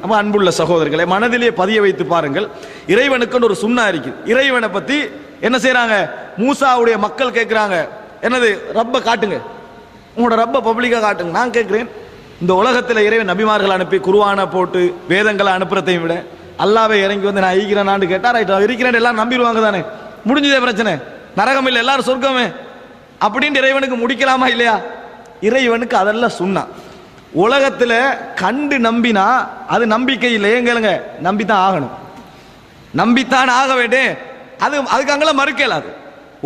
நம்ம அன்புள்ள சகோதரர்களை மனதிலே பதிய வைத்து பாருங்கள். இறைவனுக்கு ஒரு சுன்னா இருக்குது. இறைவனை பத்தி என்ன செய்யறாங்க? மூசாவுடைய மக்கள் கேட்கிறாங்க, என்னது ரப்ப காட்டுங்க, உங்களோட ரப்ப பப்ளிக்கா காட்டுங்க. நான் கேட்கிறேன், இந்த உலகத்தில் இறைவன் நபிமார்கள் அனுப்பி குர்ஆனை போட்டு வேதங்களை அனுப்புறதையும் விட அல்லாஹ்வே இறங்கி வந்து நான் இருக்கிறேன்னு கேட்டா ரைட், இருக்கிறேன் எல்லாரும் நம்பிடுவாங்க தானே, முடிஞ்சதே பிரச்சனை, நரகம் இல்லை எல்லாரும் சொர்க்கமே அப்படின்னு இறைவனுக்கு முடிக்கலாமா இல்லையா? இறைவனுக்கு அதெல்லாம் சுன்னா. உலகத்தில் கண்டு நம்பினா அது நம்பிக்கை இல்லை. ஏன் கேளுங்க, நம்பித்தான் ஆகணும், நம்பித்தான் ஆக வேண்டும். அதுக்கு அங்கெல்லாம் மறுக்கலாது.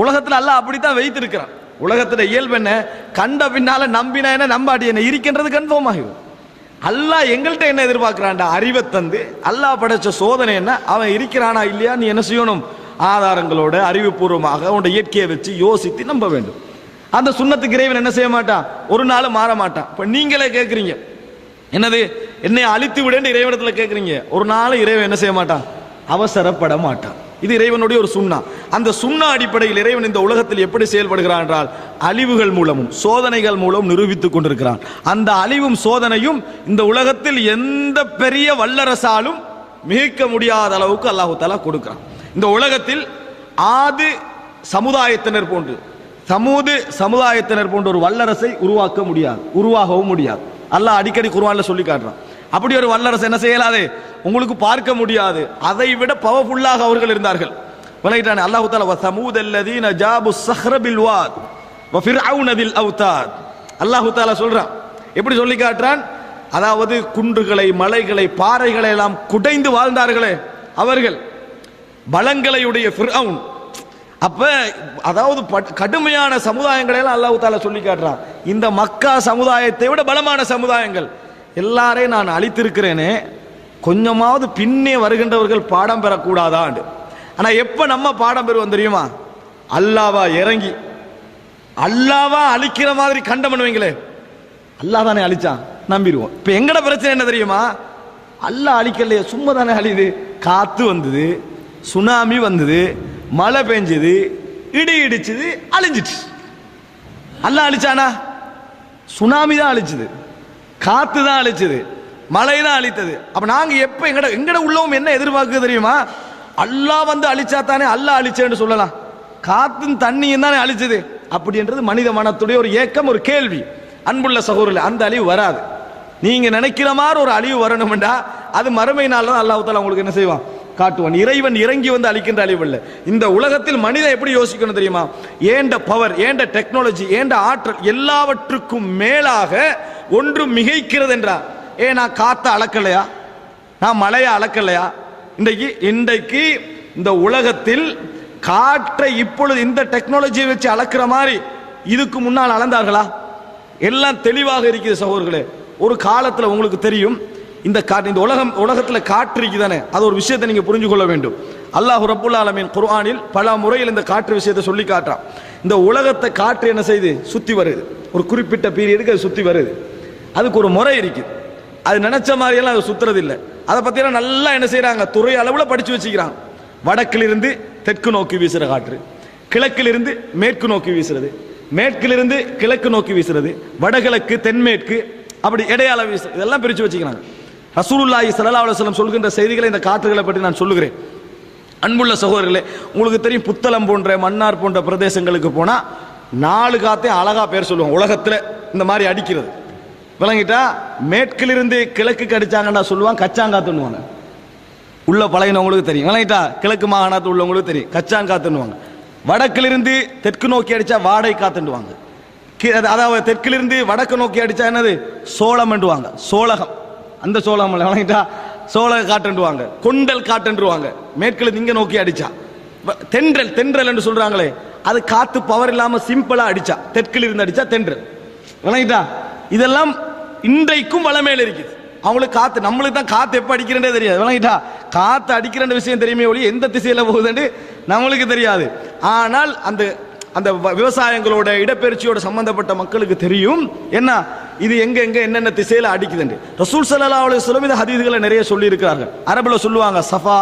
உலகத்தில் அல்லாஹ் அப்படித்தான் வைத்திருக்கிறான். உலகத்துல இயல்பு என்ன? கண்ட பின்னால நம்பினா என்ன, நம்பாடி என்ன, இருக்கின்றது கன்ஃபார்ம் ஆகும். அல்லாஹ் எங்கள்கிட்ட என்ன எதிர்பார்க்கிறான்டா? அறிவை தந்து அல்லாஹ் படைச்ச சோதனை என்ன, அவன் இருக்கிறானா இல்லையா நீ என்ன செய்யணும்? ஆதாரங்களோட அறிவுபூர்வமாக உன்னோட இயற்கையை வச்சு யோசித்து நம்ப வேண்டும். அந்த சுன்னத்துக்கு இறைவன் என்ன செய்ய மாட்டான்? ஒரு நாள் மாற மாட்டான். இப்ப நீங்களே கேட்குறீங்க, என்னது என்னை அழித்து விடுன்னு இறைவனத்துல கேட்குறீங்க. ஒரு நாள் இறைவன் என்ன செய்ய மாட்டான்? அவசரப்பட மாட்டான். இது இறைவனுடைய ஒரு சுன்னா. அந்த சுன்னா அடிப்படையில் இறைவன் இந்த உலகத்தில் எப்படி செயல்படுகிறான் என்றால் அழிவுகள் மூலமும் சோதனைகள் மூலம் நிரூபித்துக் கொண்டிருக்கிறான். அந்த அழிவும் சோதனையும் இந்த உலகத்தில் எந்த பெரிய வல்லரசாலும் மிகைக்க முடியாத அளவுக்கு அல்லாஹு தஆலா கொடுக்கிறான். இந்த உலகத்தில் ஆது சமுதாயத்தினர் போன்று சமூது சமுதாயத்தினர் போன்ற ஒரு வல்லரசை உருவாக்க முடியாது, உருவாகவும் முடியாது. அல்லாஹ் அடிக்கடி குர்ஆன்ல சொல்லி காட்டுறான். அப்படி ஒரு வல்லரசு என்ன செய்யலாது, உங்களுக்கு பார்க்க முடியாது. அதை விட பவர்ஃபுல்லாக அவர்கள் இருந்தார்கள். விளையாட்டானே அல்லாஹ் தஆலா வஸமூத் அல்லதீன ஜாபு ஸஹ்ர பில் வாத் வ ஃபிர்அவுன பில் அவ்தாத். அல்லாஹ் தஆலா சொல்றான், எப்படி சொல்லி காட்டுறான்? அதாவது குன்றுகளை, மலைகளை, பாறைகளை எல்லாம் குடைந்து வாழ்ந்தார்களே அவர்கள், பலங்களையுடைய ஃபிர்அவுன். அப்ப அதாவது கடுமையான சமுதாயங்களை எல்லாம் அல்லாஹ் தஆலா சொல்லி காட்டுறான். இந்த மக்கா சமுதாயத்தை விட பலமான சமுதாயங்கள் எல்லாரையும் நான் அழித்திருக்கிறேனே, கொஞ்சமாவது பின்னே வருகின்றவர்கள் பாடம் பெறக்கூடாதாண்டு. ஆனா எப்ப நம்ம பாடம் பெறுவோம் தெரியுமா? அல்லாவா இறங்கி அல்லாவா அழிக்கிற மாதிரி கண்டம் பண்ணுவீங்களே, அல்லாஹ் தானே அழிச்சான் நம்பிடுவோம். இப்ப எங்கட பிரச்சனை என்ன தெரியுமா? அல்லாஹ் அழிக்கலையே, சும்மா தானே அழியுது. காத்து வந்தது, சுனாமி வந்தது, மழை பெஞ்சது, இடி இடிச்சது, அழிஞ்சிட்டு. அல்லாஹ் அழிச்சானா? சுனாமி தான் அழிச்சது, காத்து தான் அழிச்சது, மழை தான் அழித்தது. அப்ப நாங்க எப்ப எங்கட உள்ளவும் என்ன எதிர்பார்க்க தெரியுமா? அல்லாஹ் வந்து அழிச்சா தானே அல்லாஹ் அழிச்சேன்னு சொல்லலாம். காத்தும் தண்ணியும் தானே அழிச்சது அப்படின்றது மனித மனத்துடைய ஒரு ஏக்கம், ஒரு கேள்வி. அன்புள்ள சகோதரர்களே, அந்த அழிவு வராது. நீங்க நினைக்கிற மாதிரி ஒரு அழிவு வரணும்டா அது மறுமை நாள் தான் அல்லாஹ் தஆலா உங்களுக்கு என்ன செய்வான்? காட்டுவான். இறைவன் இறங்கி வந்து அழிக்கின்ற அழிவு இல்லை. இந்த உலகத்தில் மனிதன் எப்படி யோசிக்கணும் தெரியுமா? ஏண்ட பவர், ஏண்ட டெக்னாலஜி, ஏண்ட ஆற்றல் எல்லாவற்றுக்கும் மேலாக ஒன்று மிகைக்கிறது என்றார். நான் காத்த அளக்கலையா, நான் மழையை அளக்கலையா? இன்றைக்கு இந்த உலகத்தில் காற்றை இப்பொழுது இந்த டெக்னாலஜியை வச்சு அளக்கிற மாதிரி இதுக்கு முன்னால் அளந்தார்களா? எல்லாம் தெளிவாக இருக்குது சகோதரர்களே. ஒரு காலத்தில் உங்களுக்கு தெரியும், இந்த உலகத்தில் காற்று இருக்குதானே, அது ஒரு விஷயத்தை நீங்க புரிஞ்சு கொள்ள வேண்டும். அல்லாஹ் ரப்புல் ஆலமீன் குர்ஆனில் பல முறையில் இந்த காற்று விஷயத்தை சொல்லி காட்டுறான். இந்த உலகத்தை காற்று என்ன செய்து சுத்தி வருது, ஒரு குறிப்பிட்ட பீரியடுக்கு அது சுத்தி வருது. அதுக்கு ஒரு முறை இருக்குது. அது நினைச்ச மாதிரியெல்லாம் அது சுத்துறது இல்லை. அதை பத்தியெல்லாம் நல்லா என்ன செய்யறாங்க, துறை அளவில் படிச்சு வச்சுக்கிறாங்க. வடக்கிலிருந்து தெற்கு நோக்கி வீசுற காற்று, கிழக்கிலிருந்து மேற்கு நோக்கி வீசுறது, மேற்கிலிருந்து கிழக்கு நோக்கி வீசுறது, வடகிழக்கு தென்மேற்கு, அப்படி இடையாள வீசு, இதெல்லாம் பிரிச்சு வச்சுக்கிறாங்க. ரசூலுல்லாஹி ஸல்லல்லாஹு அலைஹி வஸல்லம் சொல்கின்ற செய்திகளை இந்த காற்றுகளை பற்றி நான் சொல்லுகிறேன். அன்புள்ள சகோதரர்களே, உங்களுக்கு தெரியும், புத்தளம் போன்ற மன்னார் போன்ற பிரதேசங்களுக்கு போனா 4 காத்தையும் அழகா பேர் சொல்லுவாங்க. உலகத்துல இந்த மாதிரி அடிக்கிறது விளங்கிட்டா, மேற்கிலிருந்து கிழக்கு அடிச்சாங்கன்னா சொல்லுவாங்க கச்சாங்காத்துன்னுவாங்க. உள்ள பழகினவங்களுக்கு தெரியும். விளங்கிட்டா, கிழக்கு மாகாணத்தில் உள்ளவங்களுக்கு தெரியும் கச்சாங்காத்துன்னுவாங்க. வடக்கிலிருந்து தெற்கு நோக்கி அடிச்சா வாடை காத்துண்டுவாங்க. அதாவது தெற்கிலிருந்து வடக்கு நோக்கி அடிச்சா என்னது, சோளம் என்றுவாங்க. சோளகம், அந்த சோளம் வழங்கிட்டா சோளக காட்டுவாங்க, கொண்டல் காட்டுவாங்க. மேற்கில் இங்க நோக்கி அடிச்சா தென்றல், தென்றல் என்று சொல்றாங்களே, அது காத்து பவர் இல்லாம சிம்பிளா அடிச்சா, தெற்கில் இருந்து அடிச்சா தென்றல். வழங்கிட்டா, இதெல்லாம் இன்றைக்கும் வளமேல இருக்குது. அவங்களுக்கு காத்து, நம்மளுக்கு தான் காத்து எப்ப அடிக்கிறே தெரியாது. வழங்கிட்டா, காத்து அடிக்கிற விஷயம் தெரியுமே ஒளி எந்த திசையில போகுதுன்னு நம்மளுக்கு தெரியாது. ஆனால் அந்த அந்த விவசாயங்களோட இடப்பெயர்ச்சியோட சம்பந்தப்பட்ட மக்களுக்கு தெரியும் என்ன, இது எங்க எங்க என்னென்ன திசையில அடிக்குது. ரசூல் ஸல்லல்லாஹு அலைஹி வஸல்லம் இந்த ஹதீஸ்களை நிறைய சொல்லி இருக்கிறார்கள். அரபுல சொல்லுவாங்க சஃபா,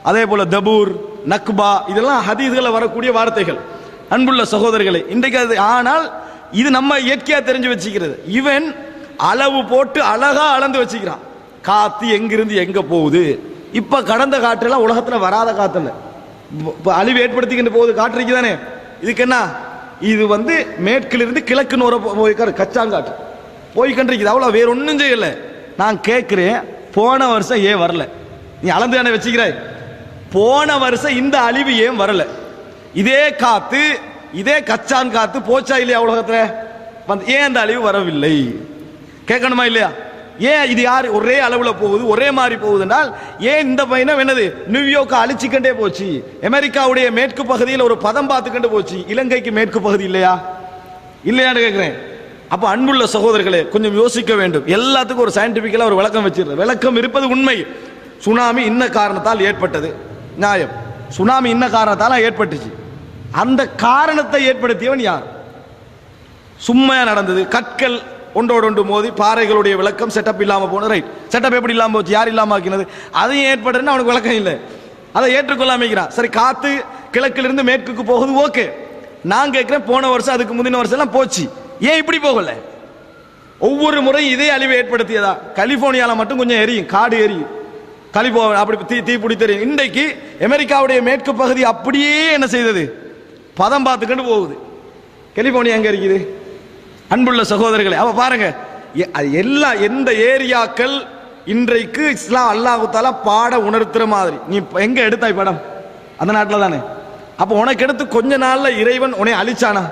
அதே போல தபூர், நக்பா, இதெல்லாம் ஹதீஸ்களை வரக்கூடிய வார்த்தைகள். அன்புள்ள சகோதரர்களை, இன்றைக்கு அது, ஆனால் இது நம்ம இயற்கையா தெரிஞ்சு வச்சுக்கிறது. இவன் அளவு போட்டு அழகா அளந்து வச்சுக்கிறான். காத்து எங்கிருந்து எங்க போகுது. இப்ப கடந்த காற்றெல்லாம் உலகத்துல வராத காத்து இல்ல, அழிவு ஏற்படுத்திக்கிட்டு போகுது காற்று தானே. இதுக்கு என்ன, இது மேற்கிலிருந்து கிழக்கு நோர போய்க்காரு கச்சாங்காற்று போய்கண்டிருக்குது, அவ்வளவு வேற ஒன்றும் செய்யல. நான் கேட்கிறேன், போன வருஷம் ஏன் வரல? நீ அளந்து தானே வச்சுக்கிறாய். போன வருஷம் இந்த அழிவு ஏன் வரல? இதே காத்து, இதே கச்சான் காத்து போச்சா இல்லையா உலகத்துல? ஏன் அந்த அழிவு வரவில்லை? கேட்கணுமா இல்லையா? ஏன் இது யாரு ஒரே அளவுல போகுது, ஒரே மாதிரி போகுது என்றால் ஏன் இந்த பயணம் என்னது நியூயார்க் அழிச்சுக்கண்டே போச்சு, அமெரிக்காவுடைய மேற்கு பகுதியில் ஒரு பதம் பார்த்துக்கண்டு போச்சு, இலங்கைக்கு மேற்கு பகுதி இல்லையா? இல்லையான்னு கேட்கிறேன். அப்ப அன்புள்ள சகோதரர்களே, கொஞ்சம் யோசிக்க வேண்டும். எல்லாத்துக்கும் ஒரு சயின்டிபிக்கலா ஒரு விளக்கம் வச்சிருக்க, விளக்கம் இருப்பது உண்மை. சுனாமி இன்ன காரணத்தால் ஏற்பட்டது, நியாயம். சுனாமி இன்ன காரணத்தால் ஏற்பட்டுச்சு. அந்த காரணத்தை ஏற்படுத்தியவன் யார்? சும்மா நடந்தது, கற்கள் ஒன்றோடு ஒன்று மோதி பாறைகளுடைய விளக்கம் செட்டப் இல்லாம போனது. ரைட், செட்டப் எப்படி இல்லாம போச்சு, யார் இல்லாம ஆக்கினது? அதையும் ஏற்படுறேன்னு அவனுக்கு விளக்கம் இல்லை, அதை ஏற்றுக்கொள்ளாமக்கிறான். சரி, காத்து கிழக்கிலிருந்து மேற்குக்கு போகுது, ஓகே. நான் கேட்கிறேன், போன வருஷம் அதுக்கு முந்தின வருஷம் எல்லாம் போச்சு, ஏன் இப்படி போகல? ஒவ்வொரு முறையும் இதே அழிவை ஏற்படுத்தியதா? கலிபோர்னியால மட்டும் கொஞ்சம் எரியும், காடு எரியும், அப்படி தீ பிடி தெரியும். இன்றைக்கு அமெரிக்காவுடைய மேற்கு பகுதி அப்படியே என்ன செய்தது, பதம் பார்த்துக்கிட்டு போகுது. கலிபோர்னியா எங்க இருக்குது? அன்புள்ள சகோதரர்களே, அவ பாருங்க, எல்லா எந்த ஏரியாக்கள் இன்றைக்கு இஸ்லாம் அல்லாஹ் தஆலா பாட உணர்த்துற மாதிரி. நீ எங்க எடுத்தாய் படம்? அந்த நாட்டில் தானே. அப்ப உனக்கு எடுத்து கொஞ்ச நாள்ல இறைவன் உன்னை அழிச்சானா?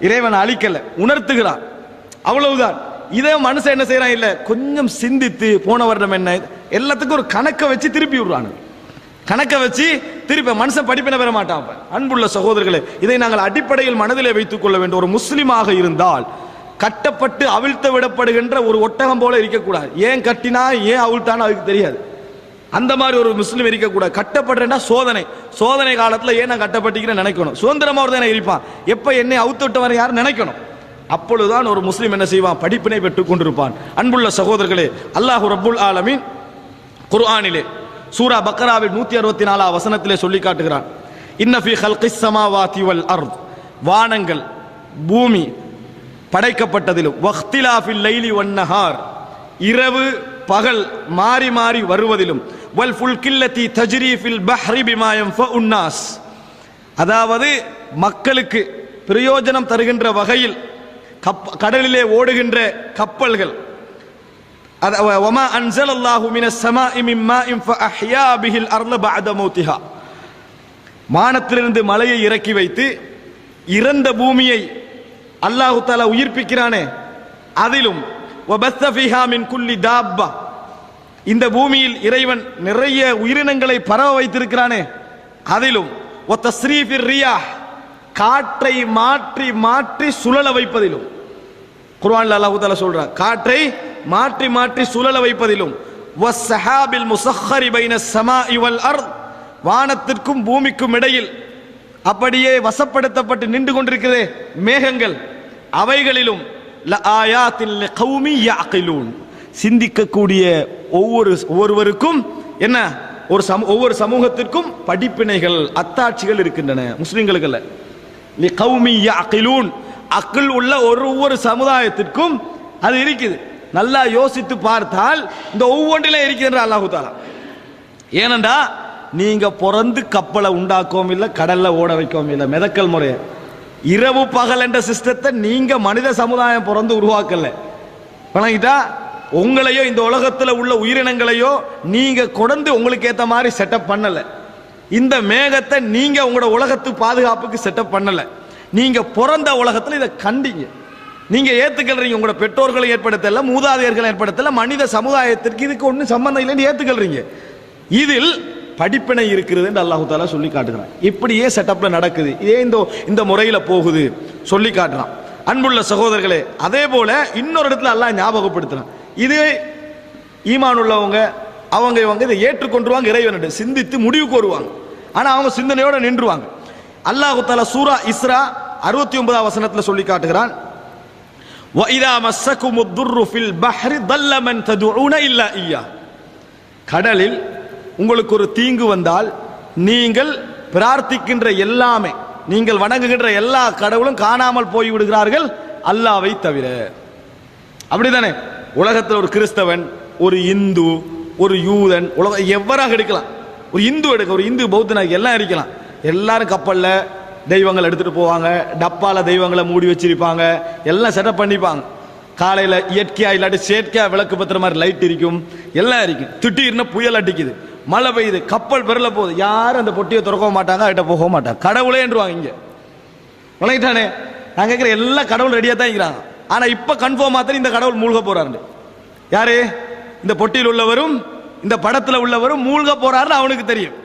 இறைவன் அழிக்கல, உணர்த்துகிறான், அவ்வளவுதான். இதே மனுஷன் என்ன செய்யறான்? இல்ல, கொஞ்சம் சிந்தித்து போன வருடம் என்ன, எல்லாத்துக்கும் ஒரு கணக்கை வச்சு திருப்பி விடுறானு, கணக்கை வச்சு திருப்பி மனுஷன் படிப்பின பெற மாட்டான். அன்புள்ள சகோதரர்களே, இதை நாங்கள் அடிப்படையில் மனதிலே வைத்துக் கொள்ள வேண்டும். ஒரு முஸ்லிமாக இருந்தால் கட்டப்பட்டு அவிழ்த்து விடப்படுகின்ற ஒரு ஒட்டகம் போல இருக்கக்கூடாது. ஏன் கட்டினா ஏன் அவிழ்த்தானா அதுக்கு தெரியாது, அந்த மாதிரி ஒரு முஸ்லிம் இருக்கக்கூடாது. கட்டப்படுறா சோதனை, சோதனை காலத்தில் ஏன் நான் கட்டப்பட்டிக்கிறேன் நினைக்கணும். சுதந்திரமா ஒரு தானே இருப்பான், எப்ப என்னை அவுத்து விட்டவரை யாரும் நினைக்கணும். அப்பொழுதுதான் ஒரு முஸ்லிம் என்ன செய்வான், படிப்பினை பெற்றுக் கொண்டிருப்பான். அன்புள்ள சகோதரர்களே, அல்லாஹ் ரப்புல் ஆலமீன் குர்ஆனிலே சூரா பக்ராவில் 164 வசனத்திலே சொல்லி காட்டுகிறான், இன்ன ஃபீ ஹல்கிஸ் ஸமாவாதி வல் அர்த், வானங்கள் பூமி படைக்கப்பட்டதிலும், வக்திலாஃபில் லைலி வன் நஹார், இரவு பகல் மாறி மாறி வருவதிலும், வல் ஃபுல்கில்லதி தஜ்ரி ஃபில் பஹ்ரி பிமா யன்ஃபஉன் நாஸ், அதாவது மக்களுக்கு பிரயோஜனம் தருகின்ற வகையில் கடலிலே ஓடுகின்ற கப்பல்கள், வமா அன்ஸலல்லாஹு மினஸ் ஸமாஇ மின் மாஇன் ஃபஅஹ்யா பிஹில் அர்த பஅத மௌத்திஹா, வானத்திலிருந்து மலையை இறக்கி வைத்து இறந்த பூமியை அல்லாஹ் தஆலா உயிர்ப்பிக்கிறானே, அதிலும் வபஸ்ஸ ஃபீஹா மின் குல்லி தாப்பா, இந்த பூமியில் இறைவன் நிறைய உயிரினங்களை பரவ வைத்திருக்கிறானே, அதிலும் வதஸ்ரீஃபிர் ரியாஹ், காற்றை மாற்றி மாற்றி சுழல வைப்பதிலும், குர்ஆன்ல அல்லாஹ் தஆலா சொல்றான், காற்றை மாற்றி மாற்றி சுழல வைப்பதிலும், வஸ்ஸஹாபில் முஸஹ்ஹரி பைனஸ் ஸமாஇ வல் அர்த், வானத்திற்கும் பூமிக்கும் இடையில் அப்படியே வசப்படுத்தப்பட்டு நின்று கொண்டிருக்கிறதே மேகங்கள், அவைகளிலும் லஆயாத்தின் லிகௌமி யஅகிலூன், சிந்திக்கக்கூடிய ஒவ்வொருவருக்கும் என்ன, ஒவ்வொரு சமூகத்திற்கும் படிப்பினைகள் அத்தாட்சிகள் இருக்கின்றன. முஸ்லிம்களுக்கு அல்ல, லிகௌமி யஅகிலூன், அக்ல் உள்ள ஒவ்வொரு சமுதாயத்திற்கும் அது இருக்குது. நல்லா யோசித்து பார்த்தால் இந்த ஒவ்வொன்றிலே இருக்கின்ற அல்லாஹ் தஆலா. ஏனென்றா நீங்க பிறந்து கப்பலை உண்டாக்கவும் இல்லை, கடல்ல ஓட வைக்கவும் இல்லை, மிதக்கல் முறைய இரவு பகல் என்ற சிஸ்டத்தை நீங்க மனித சமுதாயம் பிறந்து உருவாக்கல. வணங்கிட்டா உங்களையோ இந்த உலகத்தில் உள்ள உயிரினங்களையோ நீங்க கொண்டு உங்களுக்கு ஏற்ற மாதிரி செட்டப் பண்ணல. இந்த மேகத்தை நீங்க உங்களோட உலகத்து பாதுகாப்புக்கு செட்டப் பண்ணல. நீங்க பிறந்த உலகத்தில் இதை கண்டீங்க, நீங்க ஏத்துக்கல்றீங்க. உங்களோட பெற்றோர்களை ஏற்படுத்தல, மூதாதையர்களை ஏற்படுத்தல, மனித சமுதாயத்திற்கு இதுக்கு ஒன்றும் சம்பந்தம் இல்லைன்னு ஏத்துக்கல்றீங்க. இதில் படிப்பினை இருக்கிறது என்று அல்லாஹ் தஆலா சொல்லி காட்டுகிறான். இப்படியே செட்டப்ல நடக்குது, இதே இந்த முறையில போகுது சொல்லி காட்டுறான். அன்புள்ள சகோதரர்களே, அதே போல இன்னொரு இடத்துல அல்லாஹ் ஞாபகப்படுத்துறான். இதே ஈமான் உள்ளவங்க அவங்க இதை ஏற்றுக்கொண்டுருவாங்க, இறைவனிடம் சிந்தித்து முடிவுக்கு வருவாங்க. ஆனா அவங்க சிந்தனையோட நின்றுவாங்க. அல்லாஹ் தஆலா சூரா இஸ்ரா 69 வசனத்துல சொல்லி காட்டுகிறான், وَإِذَا مَسَّكُمُ الضُّرُّ فِي الْبَحْرِ ضَلَّ مَنْ تَدْعُونَ إِلَّا إِيَّاهُ, கடலில் உங்களுக்கு ஒரு தீங்கு வந்தால் நீங்கள் பிரார்த்திக்கின்ற எல்லாமே, நீங்கள் வணங்குகின்ற எல்லா கடவுளும் காணாமல் போய் விடுகிறார்கள் அல்லாஹ்வை தவிர. அப்படிதானே? உலகத்தில் ஒரு கிறிஸ்தவன், ஒரு இந்து, ஒரு யூதன் உலக எவராக எடுக்கலாம், ஒரு இந்து எடுக்க, ஒரு இந்து பௌத்தனாக எல்லாம் இருக்கலாம். எல்லாரும் கப்பல்ல தெய்வங்கள் எடுத்துட்டு போவாங்க, டப்பால தெய்வங்களை மூடி வச்சிருப்பாங்க, எல்லாம் செட்டப் பண்ணிப்பாங்க. காலையில இயற்கையா இல்லாட்டி செயற்கையா விளக்கு பத்திர மாதிரி லைட் இருக்கும், எல்லாம் இருக்கும். திடீர்னு புயல் அடிக்குது, மழை பெய்யுது, கப்பல் பெறல போகுது, யாரும் அந்த பொட்டியை திறக்க மாட்டாங்க, கிட்ட போக மாட்டாங்க. கடவுளேன்றுவாங்க இங்க விளங்கிட்டானே. நான் கேட்கிற எல்லா கடவுள் ரெடியா தான் இருக்கிறாங்க. ஆனா இப்ப கன்ஃபார்ம் மாத்திரம் இந்த கடவுள் மூழ்க போறாரு. யாரு? இந்த பொட்டியில் உள்ளவரும் இந்த படத்துல உள்ளவரும் மூழ்க போறாருன்னு அவனுக்கு தெரியும்.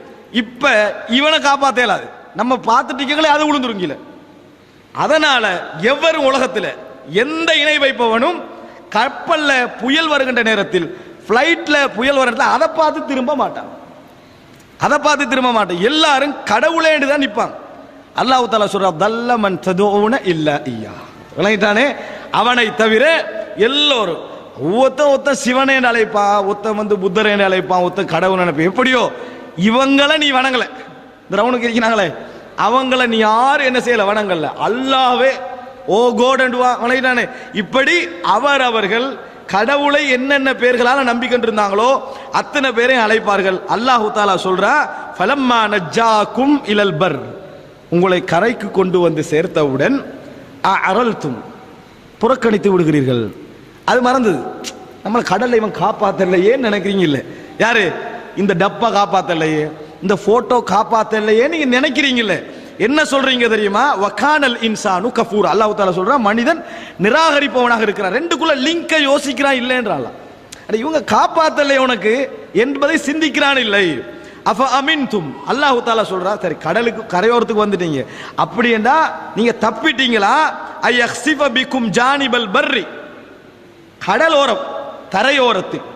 இப்ப இவனை காப்பாத்த இயலாது, நம்ம பார்த்துட்டீங்களே அது விழுந்துருங்கல. அதனால எவரும் உலகத்தில் எந்த இணை வைப்பவனும் கப்பல்ல புயல் வருகின்ற நேரத்தில், பிளைட்ல புயல் வருகின்ற அதை பார்த்து திரும்ப மாட்டான், அதை பார்த்து திரும்ப மாட்டான். எல்லாரும் கடவுளேன்னு தான் நிற்பாங்க. அல்லாஹ் தஆலா சொல்றா, தல்லமன் ததுஊன இல்லா இய்யா. விளங்கிட்டானே? அவனை தவிர எல்லோரும் ஒத்த சிவனே அழைப்பா, ஒத்த புத்தரே அழைப்பான், ஒத்த கடவுள் நினைப்பேன். எப்படியோ இவங்களை நீ வணங்கல, இந்த ரவுனுக்கு இருக்கிறாங்களே அவங்களை நீ யாரு என்ன செய்யல வணங்கல, அல்லாஹ்வே ஓ கோட் வணங்கிட்டானே. இப்படி அவர்கள் கடவுளை என்னென்ன பெயர்களால் நம்பிக்கொண்டிருந்தாங்களோ அத்தனை பேரையும் அழைப்பார்கள். அல்லாஹு தஆலா சொல்றா, ஃபலம்மா நஜ்ஜாக்கும் இலல் பர், உங்களை கரைக்கு கொண்டு வந்து சேர்த்தவுடன் அரல்தும், புறக்கணித்து விடுகிறீர்கள். அது மறந்தது, நம்ம கடல்ல இவன் காப்பாத்தலையே நினைக்கிறீங்க. இல்ல யாரு? இந்த டப்பா காப்பாத்தலையே, இந்த போட்டோ காப்பாத்தலையே நீங்க நினைக்கிறீங்கல்ல. என்ன சொல்றீங்க தெரியுமா? வகானல் இன்சானு கஃபூர். அல்லாஹ் தஆலா சொல்றான், மனிதன் நிராகரிப்பவனாக இருக்கிறான். ரெண்டுக்குள்ள லிங்க யோசிக்கிறான் இல்லைன்றான். இவங்க காப்பாத்தலை உனக்கு என்பதை சிந்திக்கிறான் இல்லை. அஃப அமின்தும், அல்லாஹ் தஆலா சொல்றா, சரி கடலுக்கு கரையோரத்துக்கு வந்துட்டீங்க, அப்படி என்றா நீங்க தப்பிட்டீங்களா? ஐயக்ஸிஃப பிக்கும் ஜானிபல் பர்ரி, கடலோரம் தரையோரத்தில்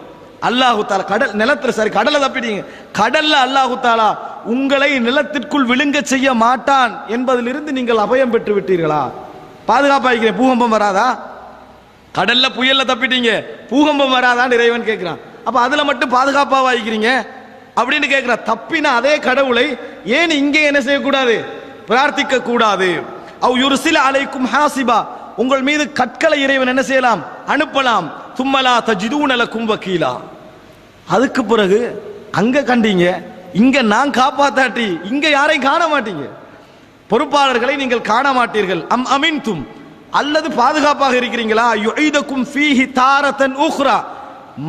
அல்லாஹு தஆலா கடல் நிலத்துல, சரி கடலை தப்பிட்டீங்க, கடல்ல அல்லாஹு தஆலா உங்களை நிலத்திற்குள் விழுங்க செய்ய மாட்டான் என்பதிலிருந்து நீங்கள் அபயம் பெற்று விட்டீர்களா? பாதுகாப்பாகிறேன், பூகம்பம் வராதா? கடல்ல புயல்ல தப்பிட்டீங்க, பூகம்பம் வராதான் இறைவன் கேட்கிறான். அப்ப அதுல மட்டும் பாதுகாப்பாக ஆகிக்கிறீங்க அப்படின்னு கேட்கிற. தப்பின அதே கடவுளை ஏன் இங்கே என்ன செய்யக்கூடாது? பிரார்த்திக்க கூடாது. அவ் யுர்சில அலைக்கும் ஹாசிபா, உங்கள் மீது கற்களை இறைவன் என்ன செய்யலாம்? அனுப்பலாம். தும்மலா தஜிதூன லக்கும் வக்கீலா, அதுக்கு பிறகு அங்க கண்டீங்க, இங்க நான் காப்பாத்தாட்டி இங்க யாரையும் காண மாட்டீங்க, பொறுப்பாளர்களை நீங்கள் காண மாட்டீர்கள். அம் அமின்தும், அல்லது பாதுகாப்பாக இருக்கிறீங்களா? யுஈதுக்கும் ஃபீஹி தாரத்தன் உக்ரா,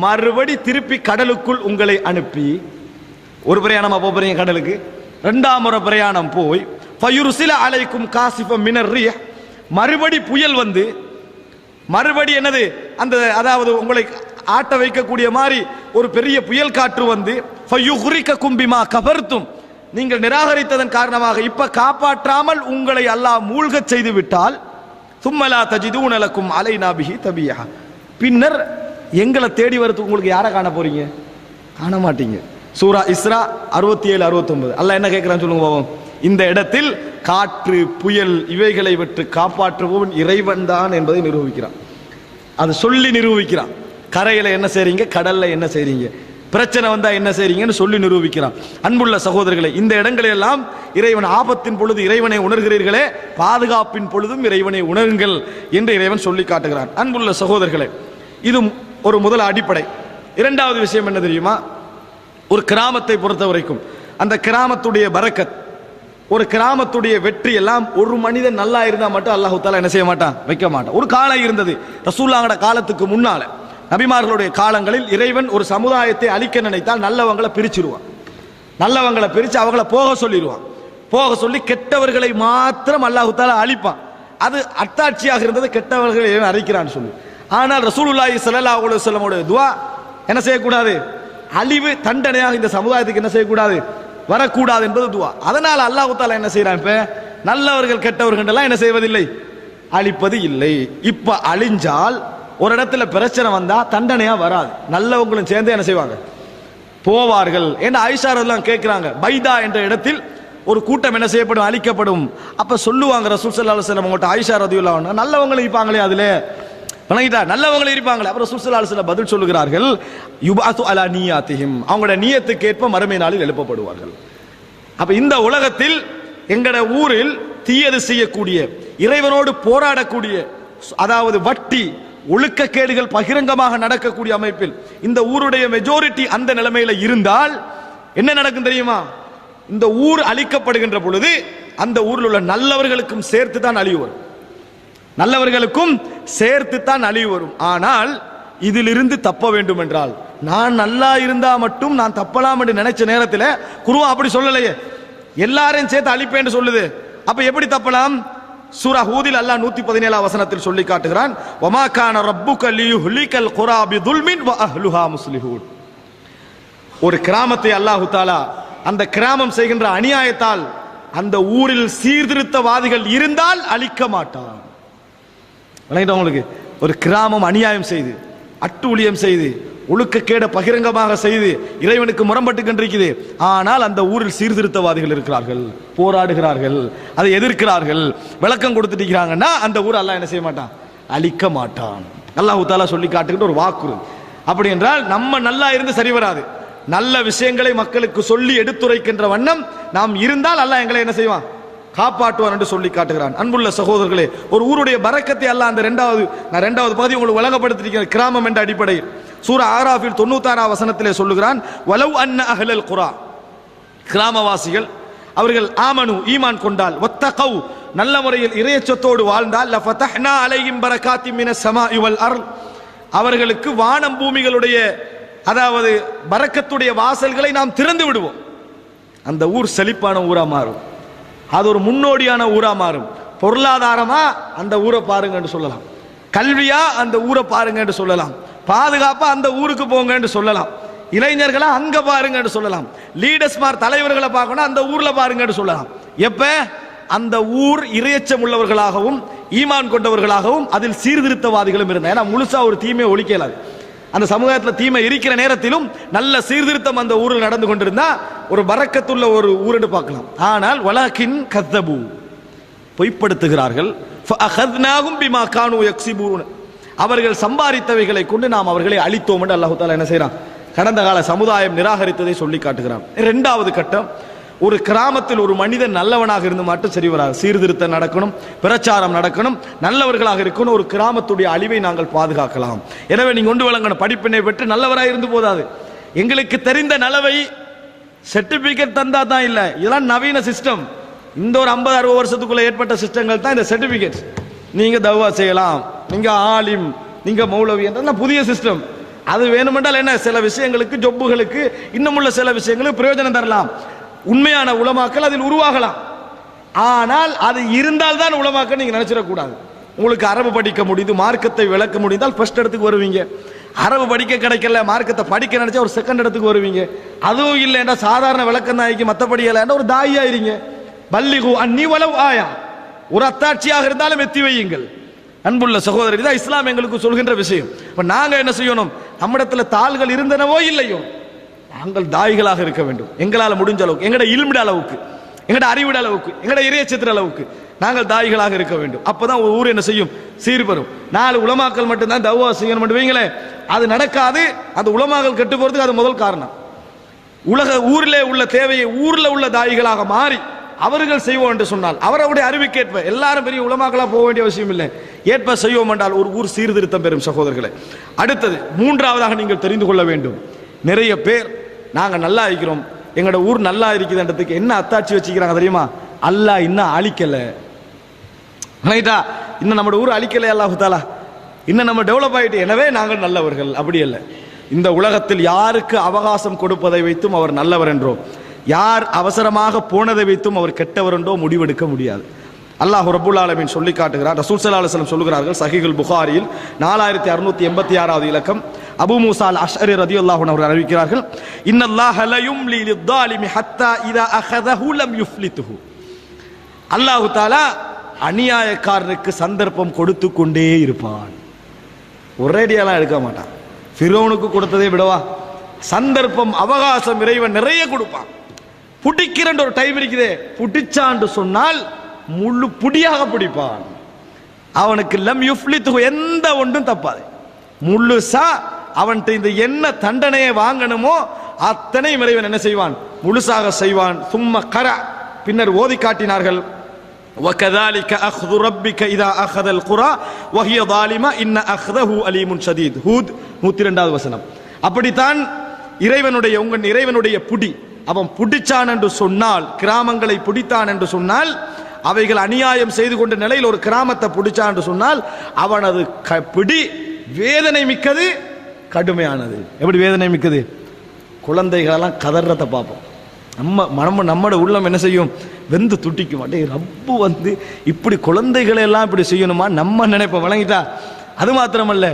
மறுபடி திருப்பி கடலுக்குள் உங்களை அனுப்பி, ஒரு பிரயாணமா போறீங்க கடலுக்கு, இரண்டாம் முறை பிரயாணம் போய் ஃபயுர்சில அலைக்கும் காசிஃபம் மினர் ரிஹ், மறுபடி புயல் வந்து மறுபடி என்னது அந்த, அதாவது உங்களை ஆட்ட வைக்கக்கூடிய மாதிரி ஒரு பெரிய புயல் காற்று வந்து ஃபயுக்ரிகக்கும் பிமா கஃபர்தும், நீங்கள் நிராகரித்ததன் காரணமாக இப்ப காப்பாற்றாமல் உங்களை அல்லாஹ் மூழ்கச் செய்து விட்டால், சும்மலா தஜிதூன லக்கும் அலைனா பிஹி தபியா, பின்னர் எங்களை தேடி வரதுக்கு உங்களுக்கு யாரை காண போறீங்க? காண மாட்டீங்க. சூரா இஸ்ரா 67 69 அல்லாஹ் என்ன கேட்கிறான்னு சொல்லுங்க பாவம். இந்த இடத்தில் காற்று புயல் இவைகளை விட்டு காப்பாற்றுபவன் இறைவன் தான் என்பதை நிரூபிக்கிறான். அது சொல்லி நிரூபிக்கிறான். கரையில என்ன செய்றீங்க, கடல்ல என்ன செய்றீங்க, பிரச்சனை வந்தா என்ன செய்றீங்கன்னு சொல்லி நிரூபிக்கிறான். அன்புள்ள சகோதரர்களே, இந்த இடங்களெல்லாம் இறைவன் ஆபத்தின் பொழுது இறைவனை உணர்கிறீர்களே, பாதுகாப்பின் பொழுதும் இறைவனை உணருங்கள் என்று இறைவன் சொல்லி காட்டுகிறான். அன்புள்ள சகோதரர்களே, இது ஒரு முதல் அடிப்படை. இரண்டாவது விஷயம் என்ன தெரியுமா? ஒரு கிராமத்தை பொறுத்த வரைக்கும் அந்த கிராமத்துடைய பரக்கத், ஒரு கிராமத்துடைய வெற்றி எல்லாம் ஒரு மனிதன் நல்லா இருந்தா மட்டும் அல்லாஹ் தஆலா என்ன செய்ய மாட்டான்? வைக்க மாட்டான். ஒரு காலம் இருந்தது, ரசூலுல்லாஹ்வோட காலத்துக்கு முன்னால, நபிமார்களுடைய காலங்களில் இறைவன் ஒரு சமுதாயத்தை அழிக்க நினைத்தால் நல்லவங்களை பிரிச்சிருவான். நல்லவங்களை பிரிச்சு அவங்கள போக சொல்லிடுவான். போக சொல்லி கெட்டவர்களை மாத்திரம் அல்லாஹ் தஆலா அழிப்பான். அது அத்தாட்சியாக இருந்தது, கெட்டவர்களை அழிக்கிறான்னு சொல்லி. ஆனால் ரசூலுல்லாஹி ஸல்லல்லாஹு அலைஹி வஸல்லமோட துஆ என்ன செய்யக்கூடாது? அழிவு தண்டனையாக இந்த சமுதாயத்துக்கு என்ன செய்யக்கூடாது? வரக்கூடாது என்பது துஆ. அதனால அல்லாஹ் தஆலா என்ன செய்யறான்? இப்ப நல்லவர்கள் கெட்டவர்கள் எல்லாம் என்ன செய்வதில்லை? அழிப்பது இல்லை. இப்ப அழிஞ்சால் ஒரு இடத்துல பிரச்சனை வந்தா தண்டனையா வராது, நல்லவங்களும் சேர்ந்து என்ன செய்வாங்க? போவார்கள். ஏன்னா ஆயிஷா ரலியல்லாஹு கேட்கிறாங்க, பைதா என்ற இடத்தில் ஒரு கூட்டம் என்ன செய்யப்படும்? அழிக்கப்படும். அப்ப சொல்லுவாங்க ரசூல் ஸல்லல்லாஹு அலைஹி வஸல்லம் கிட்ட, ஆயிஷா ரலியல்லாஹு அன்ஹா, நல்லவங்களும் இருப்பாங்களே அதுல, வணங்கிட்டா நல்லவங்களும் இருப்பாங்களே. அப்புறம் ரசூல் ஸல்லல்லாஹு அலைஹி வஸல்லம் பதில் சொல்லுகிறார்கள், யுபாது அலா நியாத்திஹிம், அவங்களோட நியத்துக்கு ஏற்ப மறுமை நாளில் எழுப்பப்படுவார்கள். அப்ப இந்த உலகத்தில் எங்கட ஊரில் தீயது செய்யக்கூடிய, இறைவனோடு போராடக்கூடிய, அதாவது வட்டி ஒழுக்கக்கேடுகள் பகிரங்கமாக நடக்கக்கூடிய அமைப்பில் இந்த ஊருடைய மெஜாரிட்டி அந்த நிலைமையில இருந்தால் என்ன நடக்கும் தெரியுமா? இந்த ஊர் அழிக்கப்படுகின்ற பொழுது அந்த ஊரில் உள்ள நல்லவர்களுக்கும் சேர்த்து தான் அழிவு வரும். நல்லவர்களுக்கும் சேர்த்து தான் அழிவு வரும். ஆனால் இதிலிருந்து தப்ப வேண்டும் என்றால், நான் நல்லா இருந்தா மட்டும் நான் தப்பலாம் என்று நினைச்ச நேரத்தில் குர்ஆன் அப்படி சொல்லலையே, எல்லாரையும் சேர்த்து அழிப்பேன்னு சொல்லுது. அப்ப எப்படி தப்பலாம்? சூரா ஹூதில் அல்லாஹ் 117 வசனத்தில் சொல்லி காட்டுகிறான், வமா கான ரப்புக லியுஹ்லிகல் குரா பிதுல்மின் வ அஹ்லுஹா முஸ்லிஹூன். ஒரு கிராமத்தை அல்லாஹ் தஆலா அந்த கிராமம் செய்கின்ற அநியாயத்தால் அந்த ஊரில் சீர்திருத்தவாதிகள் இருந்தால் அழிக்க மாட்டான். உங்களுக்கு ஒரு கிராமம் அநியாயம் செய்து, அட்டூழியம் செய்து, ஒழுக்கக்கேட பகிரங்கமாக செய்து இறைவனுக்கு முரம்பட்டு கொண்டிருக்குது, ஆனால் அந்த ஊரில் சீர்திருத்தவாதிகள் இருக்கிறார்கள், போராடுகிறார்கள், அதை எதிர்க்கிறார்கள், விளக்கம் கொடுத்துட்டு அந்த ஊர் அல்லாஹ் என்ன செய்ய மாட்டான்? அழிக்க மாட்டான். அல்லாஹ் தஆலா சொல்லி காட்டுகின்ற ஒரு வாக்கு. அப்படி என்றால் நம்ம நல்லா இருந்து சரி வராது. நல்ல விஷயங்களை மக்களுக்கு சொல்லி எடுத்துரைக்கின்ற வண்ணம் நாம் இருந்தால் அல்லாஹ் எங்களை என்ன செய்வான்? காப்பாற்றுவான் என்று சொல்லி காட்டுகிறான். அன்புள்ள சகோதரர்களே, ஒரு ஊருடைய பரக்கத்தை அல்லாஹ் அந்த இரண்டாவது பகுதி உங்களுக்கு வழங்கப்படுத்திருக்கிற கிராமம் என்ற அடிப்படையில் சூரா ஆராஃபில் 96 வசனத்திலே சொல்லுகிறான், வலவ் அன்ன அஹ்லல் குரா, கிராமவாசிகள் அவர்கள் ஆமனு ஈமான் கொண்டால், வத்தகவ் நல்ல முறையில் இறையச்சத்தோடு வாழ்ந்தால், லஃபதஹ்னா அலைஹிம் பரகாத்தின் மினஸ் ஸமாஇ வல் அர்ள், அவர்களுக்கு வானம் பூமிகளுடைய அதாவது பரக்கத்துடைய வாசல்களை நாம் திறந்து விடுவோம். அந்த ஊர் செழிப்பான ஊரா மாறும். அது ஒரு முன்னோடியான ஊரா மாறும். பொருளாதாரமா அந்த ஊரை பாருங்க என்று சொல்லலாம், கல்வியா அந்த ஊரை பாருங்க என்று சொல்லலாம், பாதுகாப்பா அந்த ஊருக்கு போங்க என்று சொல்லலாம், இளைஞர்களா அங்க பாருங்க என்று சொல்லலாம், லீடர்ஸ்மார் தலைவர்களை பார்க்கணும் அந்த ஊர்ல பாருங்க என்று சொல்லலாம். எப்ப அந்த ஊர் இறையச்சம் உள்ளவர்களாகவும் ஈமான் கொண்டவர்களாகவும் அதில் சீர்திருத்தவாதிகளும் இருந்தா. ஏன்னா முழுசா ஒரு தீமையை ஒழிக்கலாது. அந்த சமுதாயத்தில் தீமை இருக்கிற நேரத்திலும் நல்ல சீர்திருத்தம் அந்த ஊரில் நடந்து கொண்டிருந்தா ஒரு பரக்கத்துள்ள ஒரு ஊர் என்று பார்க்கலாம். ஆனால் வலகின் கத்தபு, பொய்ப்படுத்துகிறார்கள். ஃபஅഖذناهم بما كانوا يكسبون, அவர்கள் சம்பாதித்தவைகளை கொண்டு நாம் அவர்களை அழித்தோம் என்று அல்லாஹ் தஆலா என்ன செய்றான்? கடந்த கால சமுதாயம் நிராகரித்ததை சொல்லி காட்டுகிறான். இரண்டாவது கட்டம், ஒரு கிராமத்தில் ஒரு மனிதன் நல்லவனாக இருந்து மட்டும் சரி வராது. சீர்திருத்தம் நடக்கணும், பிரச்சாரம் நடக்கணும், நல்லவர்களாக இருக்கணும். ஒரு கிராமத்துடைய அழிவை நாங்கள் பாதுகாக்கலாம். எனவே நீங்க கொண்டு வழங்கணும், படிப்பினை பெற்று நல்லவராக இருந்து போதாது. எங்களுக்கு தெரிந்த நலவை சர்டிபிகேட் தந்தா தான் இல்லை, இதெல்லாம் நவீன சிஸ்டம். இந்த ஒரு 50-60 வருஷத்துக்குள்ள ஏற்பட்ட சிஸ்டங்கள் தான் இந்த சர்டிபிகேட். நீங்க தவா செய்யலாம், நீங்க ஆலிம், நீங்க மௌலவி என்ற புதிய சிஸ்டம். அது வேணுமென்றால் என்ன, சில விஷயங்களுக்கு ஜொப்புகளுக்கு இன்னும் உள்ள சில விஷயங்களுக்கு பிரயோஜனம் தரலாம். உண்மையான உலமாக்கள் அதில் உருவாகலாம். ஆனால் அது இருந்தால் தான் உலமாக்கள் நீங்க நினைச்சிடக்கூடாது. உங்களுக்கு அரபு படிக்க முடியுது, மார்க்கத்தை விளக்க முடிந்தால் ஃபர்ஸ்ட் இடத்துக்கு வருவீங்க. அரபு படிக்க கிடைக்கல, மார்க்கத்தை படிக்க நினைச்சா ஒரு செகண்ட் இடத்துக்கு வருவீங்க. அதுவும் இல்லைன்னா சாதாரண விளக்கம் தான் மற்றபடி இல்லைன்னா ஒரு தாயா இருங்க. பல்லிகு அன்னி வலவ் ஆயா, ஒரு அத்தாட்சியாக இருந்தாலும் எத்தி வையுங்கள். அன்புள்ள சகோதரர், இதான் இஸ்லாம் எங்களுக்கு சொல்கின்ற விஷயம். இப்ப நாங்க என்ன செய்யணும்? நம்மிடத்துல தாள்கள் இருந்தனவோ இல்லையோ, நாங்கள் தாய்களாக இருக்க வேண்டும். எங்களால் முடிஞ்ச அளவுக்கு, எங்கட இல்மிட அளவுக்கு, எங்கட அறிவிட அளவுக்கு, எங்கட இறையச்சத்திர அளவுக்கு நாங்கள் தாய்களாக இருக்க வேண்டும். அப்பதான் ஒரு ஊர் என்ன செய்யும்? சீர்பெறும். 4 உலமாக்கள் மட்டும்தான் தவா செய்யணும் வைங்களேன், அது நடக்காது. அந்த உலமாக்கள் கெட்டு போறதுக்கு அது முதல் காரணம். ஊரிலே உள்ள தேவையை ஊர்ல உள்ள தாய்களாக மாறி அவர்கள் செய்வோம் என்று சொன்னால், அவருடைய அறிவுக்கேற்ப, எல்லாரும் பெரிய உலமாக்களா போக வேண்டிய அவசியம் இல்லை, ஏற்ப செய்வோம் என்றால் ஒரு ஊர் சீர்திருத்தம் பெறும். சகோதரர்களே, அடுத்தது மூன்றாவதாக நீங்கள் தெரிந்து கொள்ள வேண்டும், நிறைய பேர் நாங்க நல்லா இருக்கிறோம், எங்களோட ஊர் நல்லா இருக்குதுன்றதுக்கு என்ன அத்தாட்சி வச்சுக்கிறாங்க தெரியுமா? அல்லாஹ் இன்னும் அழிக்கல, இன்னும் நம்ம ஊர் அழிக்கல, அல்லாஹ் தஆலா இன்னும் நம்ம டெவலப் ஆயிட்டு, எனவே நாங்கள் நல்லவர்கள். அப்படி அல்ல. இந்த உலகத்தில் யாருக்கு அவகாசம் கொடுப்பதை வைத்தும் அவர் நல்லவர் என்றோ, யார் அவசரமாக போனதை வைத்தும் அவர் கெட்டவர் என்றோ முடிவெடுக்க முடியாது. அல்லாஹ் ரப்பல் ஆலமீன் சொல்லி காட்டுகிறார். ரசூல் ஸல்லல்லாஹு அலைஹி வஸல்லம் சொல்லுகிறார்கள், சஹீஹுல் புகாரியில் 4686வது இலக்கம், அபூ மூஸா அல் அஷ்அரி ரலியல்லாஹு அன்ஹு அவர்கள் அறிவிக்கிறார்கள், இன்னல்லாஹ லா யும்லி லிஸ்ஸாலிமி ஹத்தா இதா அஹதஹு லம் யுஃப்லித்துஹு. அல்லாஹ் தஆலா அநியாயக்காரனுக்கு சந்தர்ப்பம் கொடுத்து கொண்டே இருப்பான், ஒரேடியெல்லாம் எடுக்க மாட்டான். ஃபிரௌனுக்கு கொடுத்ததை விடவா? சந்தர்ப்பம், அவகாசம் இறைவன் நிறைய கொடுப்பான். புடிக்கிறன்ற ஒரு டைம் இருக்குதே, புடிச்சான்னு சொன்னால் முழு புடியாக பிடிப்பான். அவனுக்கு லம் யுஃப்லித்துஹு, எந்த ஒன்றும் தப்பாது. முழுசா அவன்கிட்ட இந்த என்ன தண்டனையை வாங்கணுமோ அத்தனை இறைவன் என்ன செய்வான்? முழுசாக செய்வான். சும்ம கர, பின்னர் ஓதி காட்டினார்கள், وَكَذَلِكَ أَخْذُ رَبِّكَ إِذَا أَخَذَ الْقُرَى وَهِيَ ظَالِمَةٌ إِنَّ أَخْذَهُ أَلِيمٌ شَدِيدٌ ஹூத் 102வது வசனம். அப்படித்தான் உங்கள் இறைவனுடைய புடி, அவன் பிடிச்சான் என்று சொன்னால், கிராமங்களை பிடித்தான் என்று சொன்னால், அவைகள் அநியாயம் செய்து கொண்ட நிலையில் ஒரு கிராமத்தை பிடிச்சான் என்று சொன்னால் அவனது பிடி வேதனை மிக்கது, கடுமையானது. எப்படி வேதனை மிக்கது? குழந்தைகளெல்லாம் கதறத பார்ப்போம். நம்மட உள்ளம் என்ன செய்யும்? வெந்து துட்டிக்க மாட்டே. ரப்பு வந்து இப்படி குழந்தைகளை எல்லாம் இப்படி செய்யணுமா நம்ம நினைப்போம். வழங்கிட்டா. அது மாத்திரமல்ல,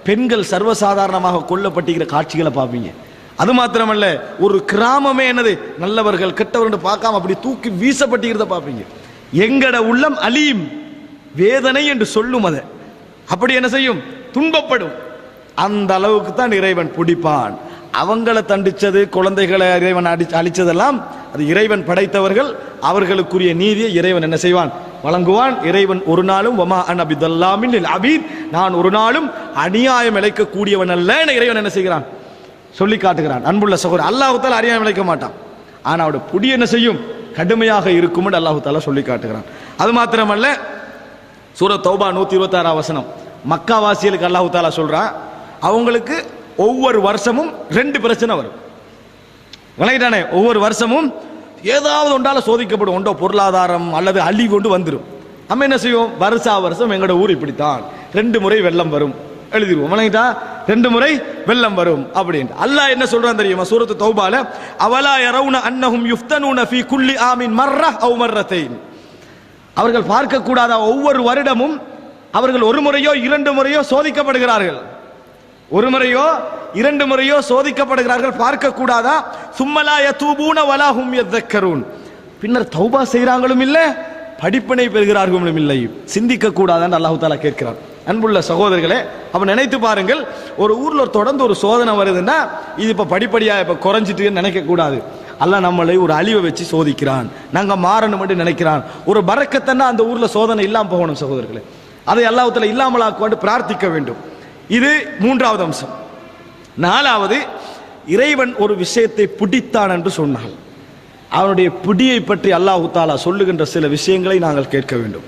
பெண்கள் சர்வசாதாரணமாக கொல்லப்பட்டிருக்கிற காட்சிகளை பார்ப்பீங்க. அது மாத்திரமல்ல, ஒரு கிராமமே என்னது நல்லவர்கள் கெட்டவர்கள் பார்க்காம அப்படி தூக்கி வீசப்பட்டிருக்கிறத பார்ப்பீங்க. எங்கட உள்ளம் அலீம், வேதனை என்று சொல்லும். அதை அப்படி என்ன செய்யும்? துன்பப்படும். அந்த அளவுக்கு தான் இறைவன் பிடிப்பான். அவங்களை தண்டிச்சது, குழந்தைகளை இறைவன் அழிச்சதெல்லாம் அது இறைவன் படைத்தவர்கள், அவர்களுக்குரிய நீதியை இறைவன் என்ன செய்வான்? வழங்குவான். இறைவன் ஒரு நாளும் வமா அன் அபிதல்லாமின் லில் அபீத், நான் ஒரு நாளும் அநியாயம் இழைக்கக்கூடியவன் அல்ல என இறைவன் என்ன செய்கிறான்? சொல்லி காட்டுகிறான். அன்புள்ள சகோதரர், அல்லாஹ் தஆலா அநியாயம் இழைக்க மாட்டான். ஆனா அவருடைய புடி என்ன செய்யும்? கடுமையாக இருக்கும் என்று அல்லாஹ் தஆலா சொல்லி காட்டுகிறான். அது மாத்திரமல்ல, சூரத் தௌபா 126 வசனம், மக்காவாசிகளுக்கு அல்லாஹ் தஆலா சொல்றான், அவங்களுக்கு ஒவ்வொரு வருஷமும் 2 பிரச்சனை வரும். விளங்கிட்டானே? ஒவ்வொரு வருஷமும் ஏதாவது ஒன்றால சோதிக்கப்படும். ஒன்றோ பொருளாதாரம் அல்லது அழிவு கொண்டு வந்துடும். நம்ம என்ன செய்வோம்? வருஷம் எங்களோட ஊர் இப்படித்தான் 2 முறை வெள்ளம் வரும் எழுதிடுவோம். வணங்கிட்டா 2 முறை வெள்ளம் வரும் அப்படின்னு அல்லாஹ் என்ன சொல்றான் தெரியுமா? சூரத்து தௌபால, அவலா யரவுன அன்னஹும் யுஃப்தனூன ஃபீ குல்லி ஆமின் மர்ரஹ் அவ் மர்ரத்தைன், அவர்கள் பார்க்க கூடாதா ஒவ்வொரு வருடமும் அவர்கள் ஒரு முறையோ 2 முறையோ சோதிக்கப்படுகிறார்கள். ஒரு முறையோ 2 முறையோ சோதிக்கப்படுகிறார்கள், பார்க்க கூடாதா? சும்மலா யதூபூன வலா ஹும் யذكرون, பின்னர் தௌபா செய்றாங்களும் இல்லை, படிப்பினை பெறுகிறார்களும் இல்லை. சிந்திக்க கூடாதான்னு அல்லாஹ் தஆலா கேட்கிறார். அன்புள்ள சகோதரர்களே, அப்ப நினைத்து பாருங்கள், ஒரு ஊர்ல தொடர்ந்து ஒரு சோதனை வருதுன்னா இது இப்ப படிப்படியா இப்ப குறைஞ்சிட்டு நினைக்க கூடாது. அல்லாஹ் நம்மளை ஒரு அழிவை வச்சு சோதிக்கிறான், நாங்க மாறணும் என்று நினைக்கிறான். ஒரு பரக்கத்தன்னா அந்த ஊர்ல சோதனை இல்லாம போகணும் சகோதரர்களே. அதை அல்லாஹ் தஆலா இல்லாமலாக்க பிரார்த்திக்க வேண்டும். இது 3வது அம்சம். 4வது, இறைவன் ஒரு விஷயத்தை பிடித்தான் என்று சொன்னான், அவனுடைய பிடியை பற்றி அல்லாஹ் தஆலா சொல்லுகின்ற சில விஷயங்களை நாங்கள் கேட்க வேண்டும்.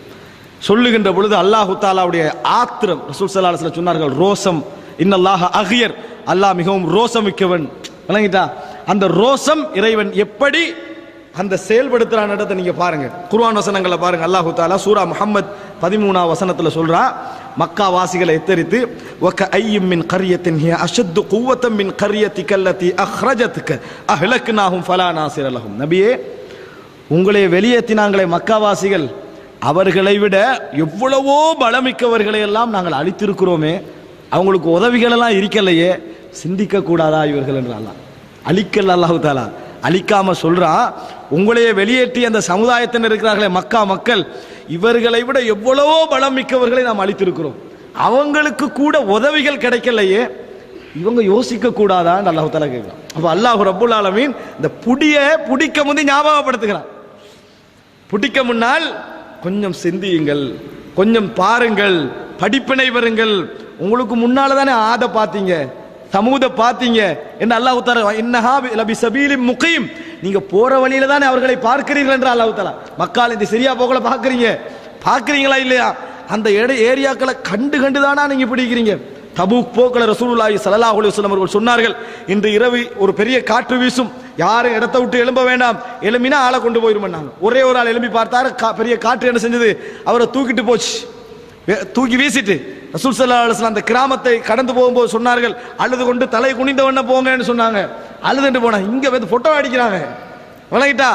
சொல்லுகின்ற பொழுது அல்லாஹ் தஆலாவுடைய ஆத்திரம், ரசூல் ஸல்லல்லாஹு அலைஹி வஸல்லம் சொன்னார்கள், ரோசம், இன்னல்லாஹ அகியர், அல்லாஹ் மிகவும் ரோசமிக்கவன். விளங்கிட்டா? அந்த ரோசம் இறைவன் எப்படி அந்த செயல்படுத்துறான் இடத்தை நீங்க பாருங்க. குர்ஆன் வசனங்களை பாருங்க. அல்லாஹ் தஆலா சூரா முஹம்மத் 13வது வசனத்துல சொல்றா, மக்கா வாசிகளை எச்சரித்து, வக ஐயும் மின் கர்யத்தின் ஹிய அஷத்து குவத்தம் மின் கர்யத்திக அல்லதி அஹ்ரஜத்க அஹ்லக்னாஹும் ஃபலா நாஸிர லஹும். நபியே, உங்களை வெளியேற்றினாங்களே மக்காவாசிகள், அவர்களை விட எவ்வளவோ பலமிக்கவர்களை எல்லாம் நாங்கள் அழித்திருக்கிறோமே, அவங்களுக்கு உதவிகள் எல்லாம் இருக்கலையே, சிந்திக்க கூடாதா இவர்கள் என்று அல்லாஹ் அழிக்கல். அல்லாஹ் தஆலா அழிக்காம சொல்றா, உங்களையே வெளியேற்றி அந்த சமுதாயத்தினர் இருக்கிறார்களே மக்கா மக்கள், இவர்களை விட எவ்வளவோ பலம் மிக்கவர்களை நாம் அழித்திருக்கிறோம், அவங்களுக்கு கூட உதவிகள் கிடைக்கலையே, இவங்க யோசிக்க கூடாதான்னு அல்லாஹ் தஆலா கேட்கிறான். அப்ப அல்லாஹ் ரப்புல் ஆலமீன் இந்த புடிக்க முந்தி ஞாபகப்படுத்துகிறான். புடிக்க முன்னால் கொஞ்சம் சிந்தியுங்கள், கொஞ்சம் பாருங்கள், படிப்பினை பெறுங்கள். உங்களுக்கு முன்னால தானே ஆத பாத்தீங்க, சமூத பாத்தீங்க என்று அல்லாஹ் தஆலா, இன்னஹா லபி சபீலின் முகீம், நீங்க போற வழியில தானே அவர்களை பார்க்கிறீர்கள் என்று அல்லாஹ் தஆலா. மக்கள் இந்த சரியா போகல பாக்குறீங்களா இல்லையா? அந்த ஏரியாக்களை கண்டு தானா நீங்க பிடிக்கிறீங்க? தபூக் போக்கல ரசூலுல்லாஹி ஸல்லல்லாஹு அலைஹி வஸல்லம் அவர்கள் சொன்னார்கள், இன்று இரவு ஒரு பெரிய காற்று வீசும், யாரும் இடத்தை விட்டு எழும்ப வேண்டாம், எழும்பினா ஆளை கொண்டு போயிருமாங்க. ஒரே ஒரு ஆள் எழும்பி பார்த்தாரு, பெரிய காற்று என்ன செஞ்சது? அவரை தூக்கிட்டு போச்சு, தூக்கி வீசிட்டு. ரசூல் ஸல்லல்லாஹு அலைஹி வஸல்லம் அந்த கிராமத்தை கடந்து போகும்போது சொன்னார்கள், அழுது கொண்டு தலை குனிந்தவண்ண போங்கன்னு சொன்னாங்க. அழுதுட்டு போனாங்க. இங்க வந்து போட்டோ அடிக்கிறாங்க. விளங்கிட்டா?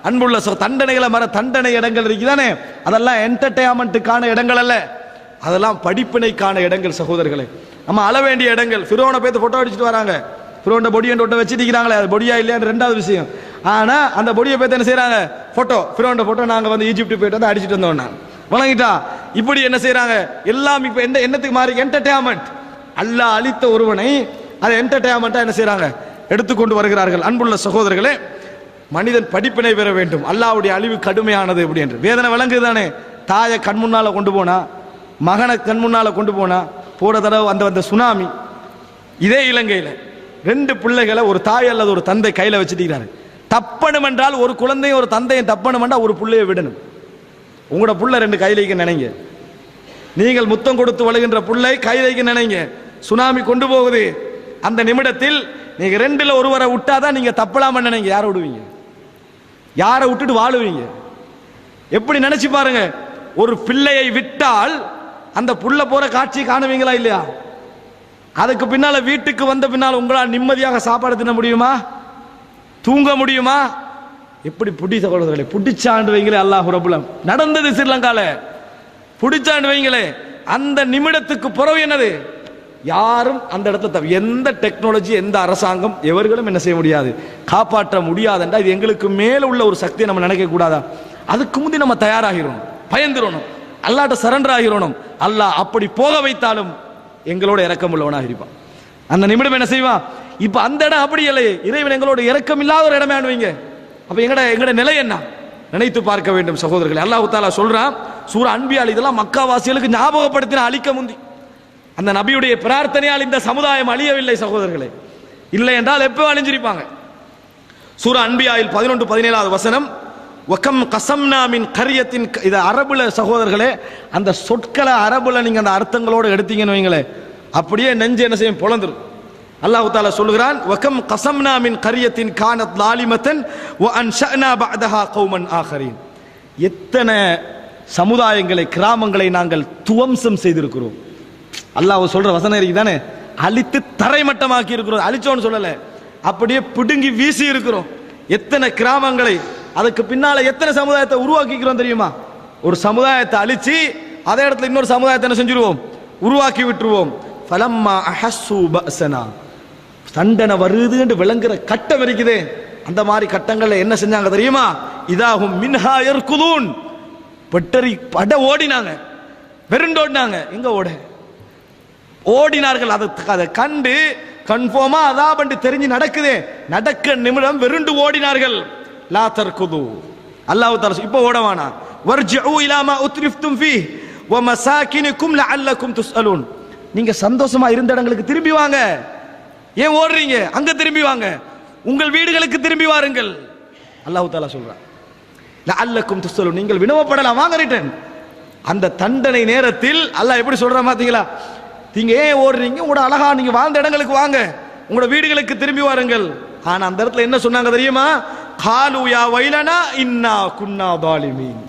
அன்புள்ள தண்டனைகளை தண்டனை இடங்கள் இருக்குதானே, அதெல்லாம் என்டர்டெயின்மெண்ட்டுக்கான இடங்கள் அல்ல, அதெல்லாம் படிப்பினைக்கான இடங்கள் சகோதரர்களே. நம்ம அள வேண்டிய இடங்கள். ஃபிரௌனை பேத்து போட்டோ அடிச்சுட்டு வராங்க, ஃபிரௌனை பொடியை ஒட்ட வச்சுட்டிருக்கிறாங்களே, அது பொடியா இல்லையான்னு 2வது விஷயம். ஆனா அந்த பொடியை பேத்து என்ன செய்யறாங்க? போட்டோ, ஃபிரௌனை போட்டோ நாங்க வந்து ஈஜிப்ட் போயிட்டு வந்து அடிச்சுட்டு வந்தோம். வழங்கிட்டா? இப்படி என்ன செய்யறாங்க? எல்லாம் இப்ப என்னத்துக்கு மாறி? என்டர்டெயின்மெண்ட். அல்லாஹ் அளித்த ஒருவனை அதை என்டர்டெயின்மெண்டா என்ன செய்யறாங்க? எடுத்துக்கொண்டு வருகிறார்கள். அன்புள்ள சகோதரர்களே, மனிதன் படிப்பினை பெற வேண்டும். அல்லாஹ்வுடைய அழிவு கடுமையானது எப்படி என்று வேதனை விளங்குதானே. தாயை கண் முன்னால கொண்டு போனா, மகனை கண் முன்னால கொண்டு போனா, போற தடவை அந்த சுனாமி, இதே இலங்கையில 2 பிள்ளைகளை ஒரு தாய் அல்லது ஒரு தந்தை கையில வச்சுட்டு தப்பணும் என்றால், ஒரு குழந்தையும் ஒரு தந்தையும் தப்பணும் என்றால் ஒரு பிள்ளையை விடணும். உங்களோட புள்ள 2 கையிலைக்கு நினைங்க. நீங்கள் முத்தம் கொடுத்து வழுகின்ற புள்ளை கையிலைக்கு நினைங்க. சுனாமி கொண்டு போகுது. அந்த நிமிடத்தில் நீங்க 2ல ஒருவரை விட்டாதான் நீங்க தப்பலாம நினைங்க. யாரை விடுவீங்க? யாரை விட்டுட்டு வாழுவீங்க? எப்படி நினைச்சு பாருங்க. ஒரு பிள்ளையை விட்டால் அந்த புள்ள போற காட்சி காணுவீங்களா இல்லையா? அதுக்கு பின்னால வீட்டுக்கு வந்த பின்னால் உங்களால் நிம்மதியாக சாப்பாடு தின்ன முடியுமா? தூங்க முடியுமா? எப்படி புடி சகோதரர்களே, புடிச்சாண்டு வைங்களே. அல்லாஹ் ரப்புல் நடந்தது ஸ்ரீலங்கால. புடிச்சாண்டு வைங்களே. அந்த நிமிடத்துக்கு பிறகு என்னது? யாரும் அந்த இடத்துல எந்த டெக்னாலஜி, எந்த அரசாங்கம், எவர்களும் என்ன செய்ய முடியாது, காப்பாற்ற முடியாதுன்றா இது எங்களுக்கு மேல உள்ள ஒரு சக்தியை நம்ம நினைக்க கூடாதா? அதுக்கு முந்தி நம்ம தயாராகிறோம், பயந்துடணும், அல்லாஹ்ட்ட சரண்டர் ஆகிறோம். அல்லாஹ் அப்படி போக வைத்தாலும் எங்களோட இரக்கம் உள்ளவனாக இருப்பான். அந்த நிமிடம் என்ன செய்வான்? இப்ப அந்த இடம் அப்படி இல்லையே, இறைவன் எங்களோட இரக்கம் இல்லாத ஒரு இடமே அனுவீங்க. அப்ப எங்கட நிலை என்ன நினைத்து பார்க்க வேண்டும் சகோதரர்களே. அல்லாஹ் தஆலா சொல்றான் சூரா அன்பியால், இதெல்லாம் மக்காவாசிகளுக்கு ஞாபகப்படுத்தின அழிக்க முந்தி அந்த நபியுடைய பிரார்த்தனையால் இந்த சமுதாயம் அழியவில்லை சகோதரர்களே. இல்லை என்றால் எப்போ அழிஞ்சிருப்பாங்க. சூரா அன்பியாயில் 11-17 வசனம், வகம் கசம்னா மின் கரியத்தின், இது அரபுல சகோதரர்களே. அந்த சொற்களை அரபுல நீங்க அந்த அர்த்தங்களோடு எடுத்தீங்கன்னு வைங்களே, அப்படியே நெஞ்சு என்ன செய்யும், பொளந்துரும். அல்லாஹ் தஆலா சொல்கிறான், வகம் கசம்னா மின் கரியத்தின் கானத் லாலிமத்தன் வ அன்ஷஅனா பஅதஹா கௌமன் ஆகரீன். எத்தனை சமுதாயங்களை, கிராமங்களை நாங்கள் துவம்சம் செய்திருக்கிறோம். அல்லாஹ் சொல்ற வசனம் இருக்குதானே, அழித்து தரைமட்டமாக்கி இருக்கிறோம். அழிச்சோன்னு சொல்லல, அப்படியே பிடுங்கி வீசி இருக்கிறோம். எத்தனை கிராமங்களை, அதுக்கு பின்னால எத்தனை சமுதாயத்தை உருவாக்கிக்கிறோம் தெரியுமா? ஒரு சமுதாயத்தை அழிச்சு அதே இடத்துல இன்னொரு சமுதாயத்தை என்ன செஞ்சிருவோம், உருவாக்கி விட்டுருவோம். ஃபலம்மா அஹஸ்ஸு பஅஸனா, தண்டனை வருதுன்னு விளங்குற கட்டம் இருக்குதே, அந்த மாதிரி கட்டங்கள்ல என்ன செஞ்சாங்க தெரியுமா? இதாகும் மின்ஹா யர்குதூன், பட்டரி பட ஓடினாங்க, வெறுண்டோடினாங்க. எங்க ஓடினார்கள். அதை கண்டு கன்ஃபார்மா அதாபண்டு தெரிஞ்சு நடக்குதே, நடக்க நிமிடம் வெறுண்டு ஓடினார்கள். லா தர்குது, அல்லாஹ் தஆலா இப்போ ஓடவானா. வர்ஜிஉ இலா மா உத்ரிஃப்தும் ஃபீஹ் வ மசாகினுக்கும் லஅல்லக்கும் துஸ்அலூன். நீங்க சந்தோஷமா இருந்த இடங்களுக்கு திரும்பி வாங்க. ஏன் ஓடுறீங்க? அங்க திரும்பி வாங்க, உங்கள் வீடுகளுக்கு திரும்பி வாருங்கள். அல்லாஹ் தஆலா சொல்றான் லஅல்லக்கும் துஸ்அலூன், நீங்கள் வினவப்படலாம், வாங்க ரிட்டர்ன். அந்த தண்டனை நேரத்தில் அல்லாஹ் எப்படி சொல்றான் பாத்தீங்களா? நீங்க ஏன் ஓடுறீங்க? உங்களோட அழகா நீங்க வாழ்ந்த இடங்களுக்கு வாங்க, உங்களோட வீடுகளுக்கு திரும்பி வாருங்கள். ஆனா அந்த இடத்துல என்ன சொன்னாங்க தெரியுமா? காலு யா வைலனா இன்னா குன்னா தாலிமீன்,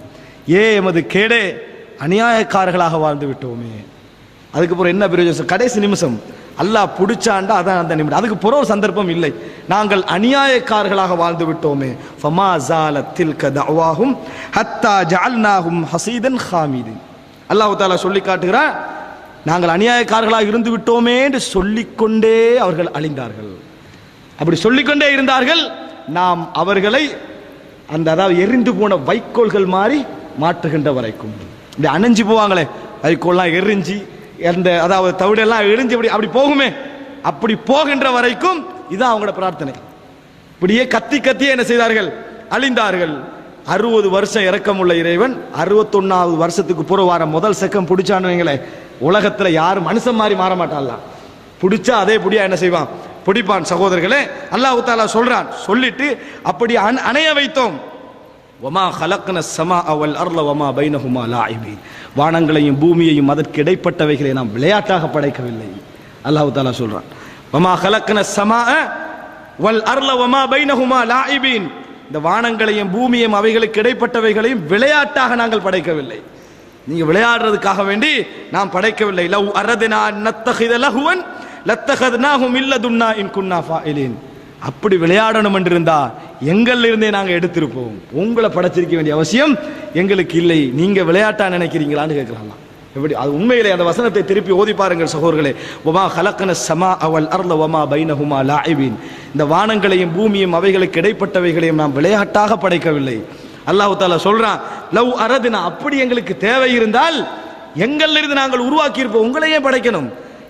எமது கேடே, அநியாயக்காரர்களாக வாழ்ந்து விட்டோமே. அதுக்கப்புறம் என்ன பிரயோஜனம்? கடைசி நிமிஷம் அல்லாஹ் புடிச்சாண்டா அதான் அந்த நிமிடம். அதுக்கு புற ஒரு சந்தர்ப்பம் இல்லை. நாங்கள் அநியாயக்காரர்களாக வாழ்ந்து விட்டோமே. ஃபமா ஸாலத் தில்க தஅவாஹும் ஹத்தா ஜஅல்நாஹும் ஹஸீதன் ஹாமிதின். அல்லாஹ் தஆலா சொல்லி காட்டுகிறார், நாங்கள் அநியாயக்காரர்களாக இருந்து விட்டோமே என்று சொல்லிக்கொண்டே அவர்கள் அழிந்தார்கள். அப்படி சொல்லிக்கொண்டே இருந்தார்கள். நாம் அவர்களை அந்த அதாவது எரிந்து போன வைக்கோல்கள் மாறி மாற்றுகின்ற வரைக்கும், இந்த அணைஞ்சு போவாங்களே வைக்கோல்லாம் எரிஞ்சு அந்த அதாவது தவிடெல்லாம் எரிஞ்சு அப்படி போகுமே, அப்படி போகின்ற வரைக்கும் இதான் அவங்களோட பிரார்த்தனை. இப்படியே கத்தி கத்தியே என்ன செய்தார்கள்? அழிந்தார்கள். 60 வருஷம் இரக்கமுள்ள இறைவன் 61வது வருஷத்துக்கு புற முதல் செக்கம் பிடிச்சான்னு வைங்களே, உலகத்துல யாரும் மனுஷன் மாதிரி மாற மாட்டான்ல, பிடிச்சா அதே புடியா என்ன செய்வான், பிடிப்பான். சகோதரர்களே, அல்லாஹ் தஆலா சொல்றான், சொல்லிட்டு அப்படி அணைய வைத்தோம். வமா ஹலக்ன ஸமாஅ வல் அர்ல வமா பைனஹுமா லாயிபீன், வானங்களையும் பூமியையும் அதற்கு இடைப்பட்டவைகளை நாம் விளையாட்டாக படைக்கவில்லை. அல்லாஹ் தஆலா சொல்றான், வமா ஹலக்ன ஸமாஅ வல் அர்ல வமா பைனஹுமா லாயிபீன், இந்த வானங்களையும் பூமியையும் அவைகளுக்கு இடைப்பட்டவைகளையும் விளையாட்டாக நாங்கள் படைக்கவில்லை. நீங்க விளையாடுறதுக்காக வேண்டி நாம் படைக்கவில்லை. லவ் அரத்னா நத்தகித லஹுவன் லத்தகத்னாஹு மின் லதுன்னா இன் குன்னா ஃபாயிலின், அப்படி விளையாடணும் என்றிருந்தா எங்கள்ல இருந்தே நாங்க எடுத்திருப்போம். உங்களை படைச்சிருக்க வேண்டிய அவசியம் எங்களுக்கு இல்லை. நீங்க விளையாட்டா நினைக்கிறீங்களான்னு கேட்கலாம். எப்படி? அது உண்மையிலே அந்த வசனத்தை திருப்பி ஓதி பாருங்கள் சகோதரர்களே. வமா ஹலக்ன ஸமாஅ வல் அர்ல வமா பைனஹுமா லாயிபீன், இந்த வானங்களையும் பூமியும் அவைகளுக்கு இடைப்பட்டவைகளையும் நாம் விளையாட்டாக படைக்கவில்லை. அல்லாஹ் தஆலா சொல்றான், லவ் அரத்னா, அப்படி எங்களுக்கு தேவை இருந்தால் எங்கள்ல இருந்து நாங்கள் உருவாக்கி இருப்போம். உங்களையே படைக்கணும்.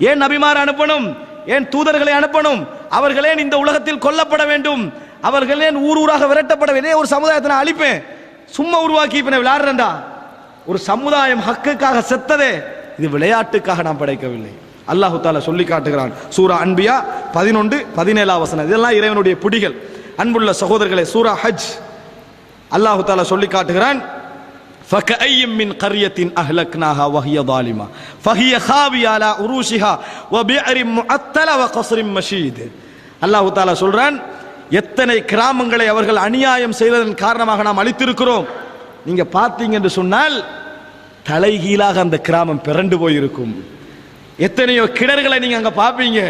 ஏன் நபிமார் அனுப்பணும்? ஏன் தூதர்களை அனுப்பணும்? அவர்களே இந்த உலகத்தில் கொல்லப்பட வேண்டும், அவர்களே ஊர் ஊராக விரட்டப்பட வேண்டும். ஒரு சமுதாயத்தை நான் அழிப்பேன், சும்மா உருவாக்கி விளையாடுறேன்டா. ஒரு சமுதாயம் ஹக்குக்காக செத்ததே, இது விளையாட்டுக்காக நாம் படைக்கவில்லை. அல்லாஹ் தஆலா சொல்லி காட்டுகிறான். சூரா அன்பியா 11-17 வசனம். இதெல்லாம் இறைவனுடைய பிடிகள். அன்புள்ள சகோதரர்களே, சூரா ஹஜ் அல்லாஹ் தஆலா சொல்லி காட்டுகிறான், فكأي من قرية أهلكناها وهي ظالمة فهي خاوية على عروشها وبئر معطلة وقصر مشيد. அல்லாஹ் தஆலா சொல்றான், எத்தனை கிராமங்களை அவர்கள் அநியாயம் செய்ததன் காரணமாக நாம் அழித்திருக்கிறோம். நீங்க பார்த்தீங்க என்று சொன்னால் தலைகீழாக அந்த கிராமம் பிறண்டு போயிருக்கும். எத்தனையோ கிணறுகளை நீங்க அங்க பாப்பீங்க,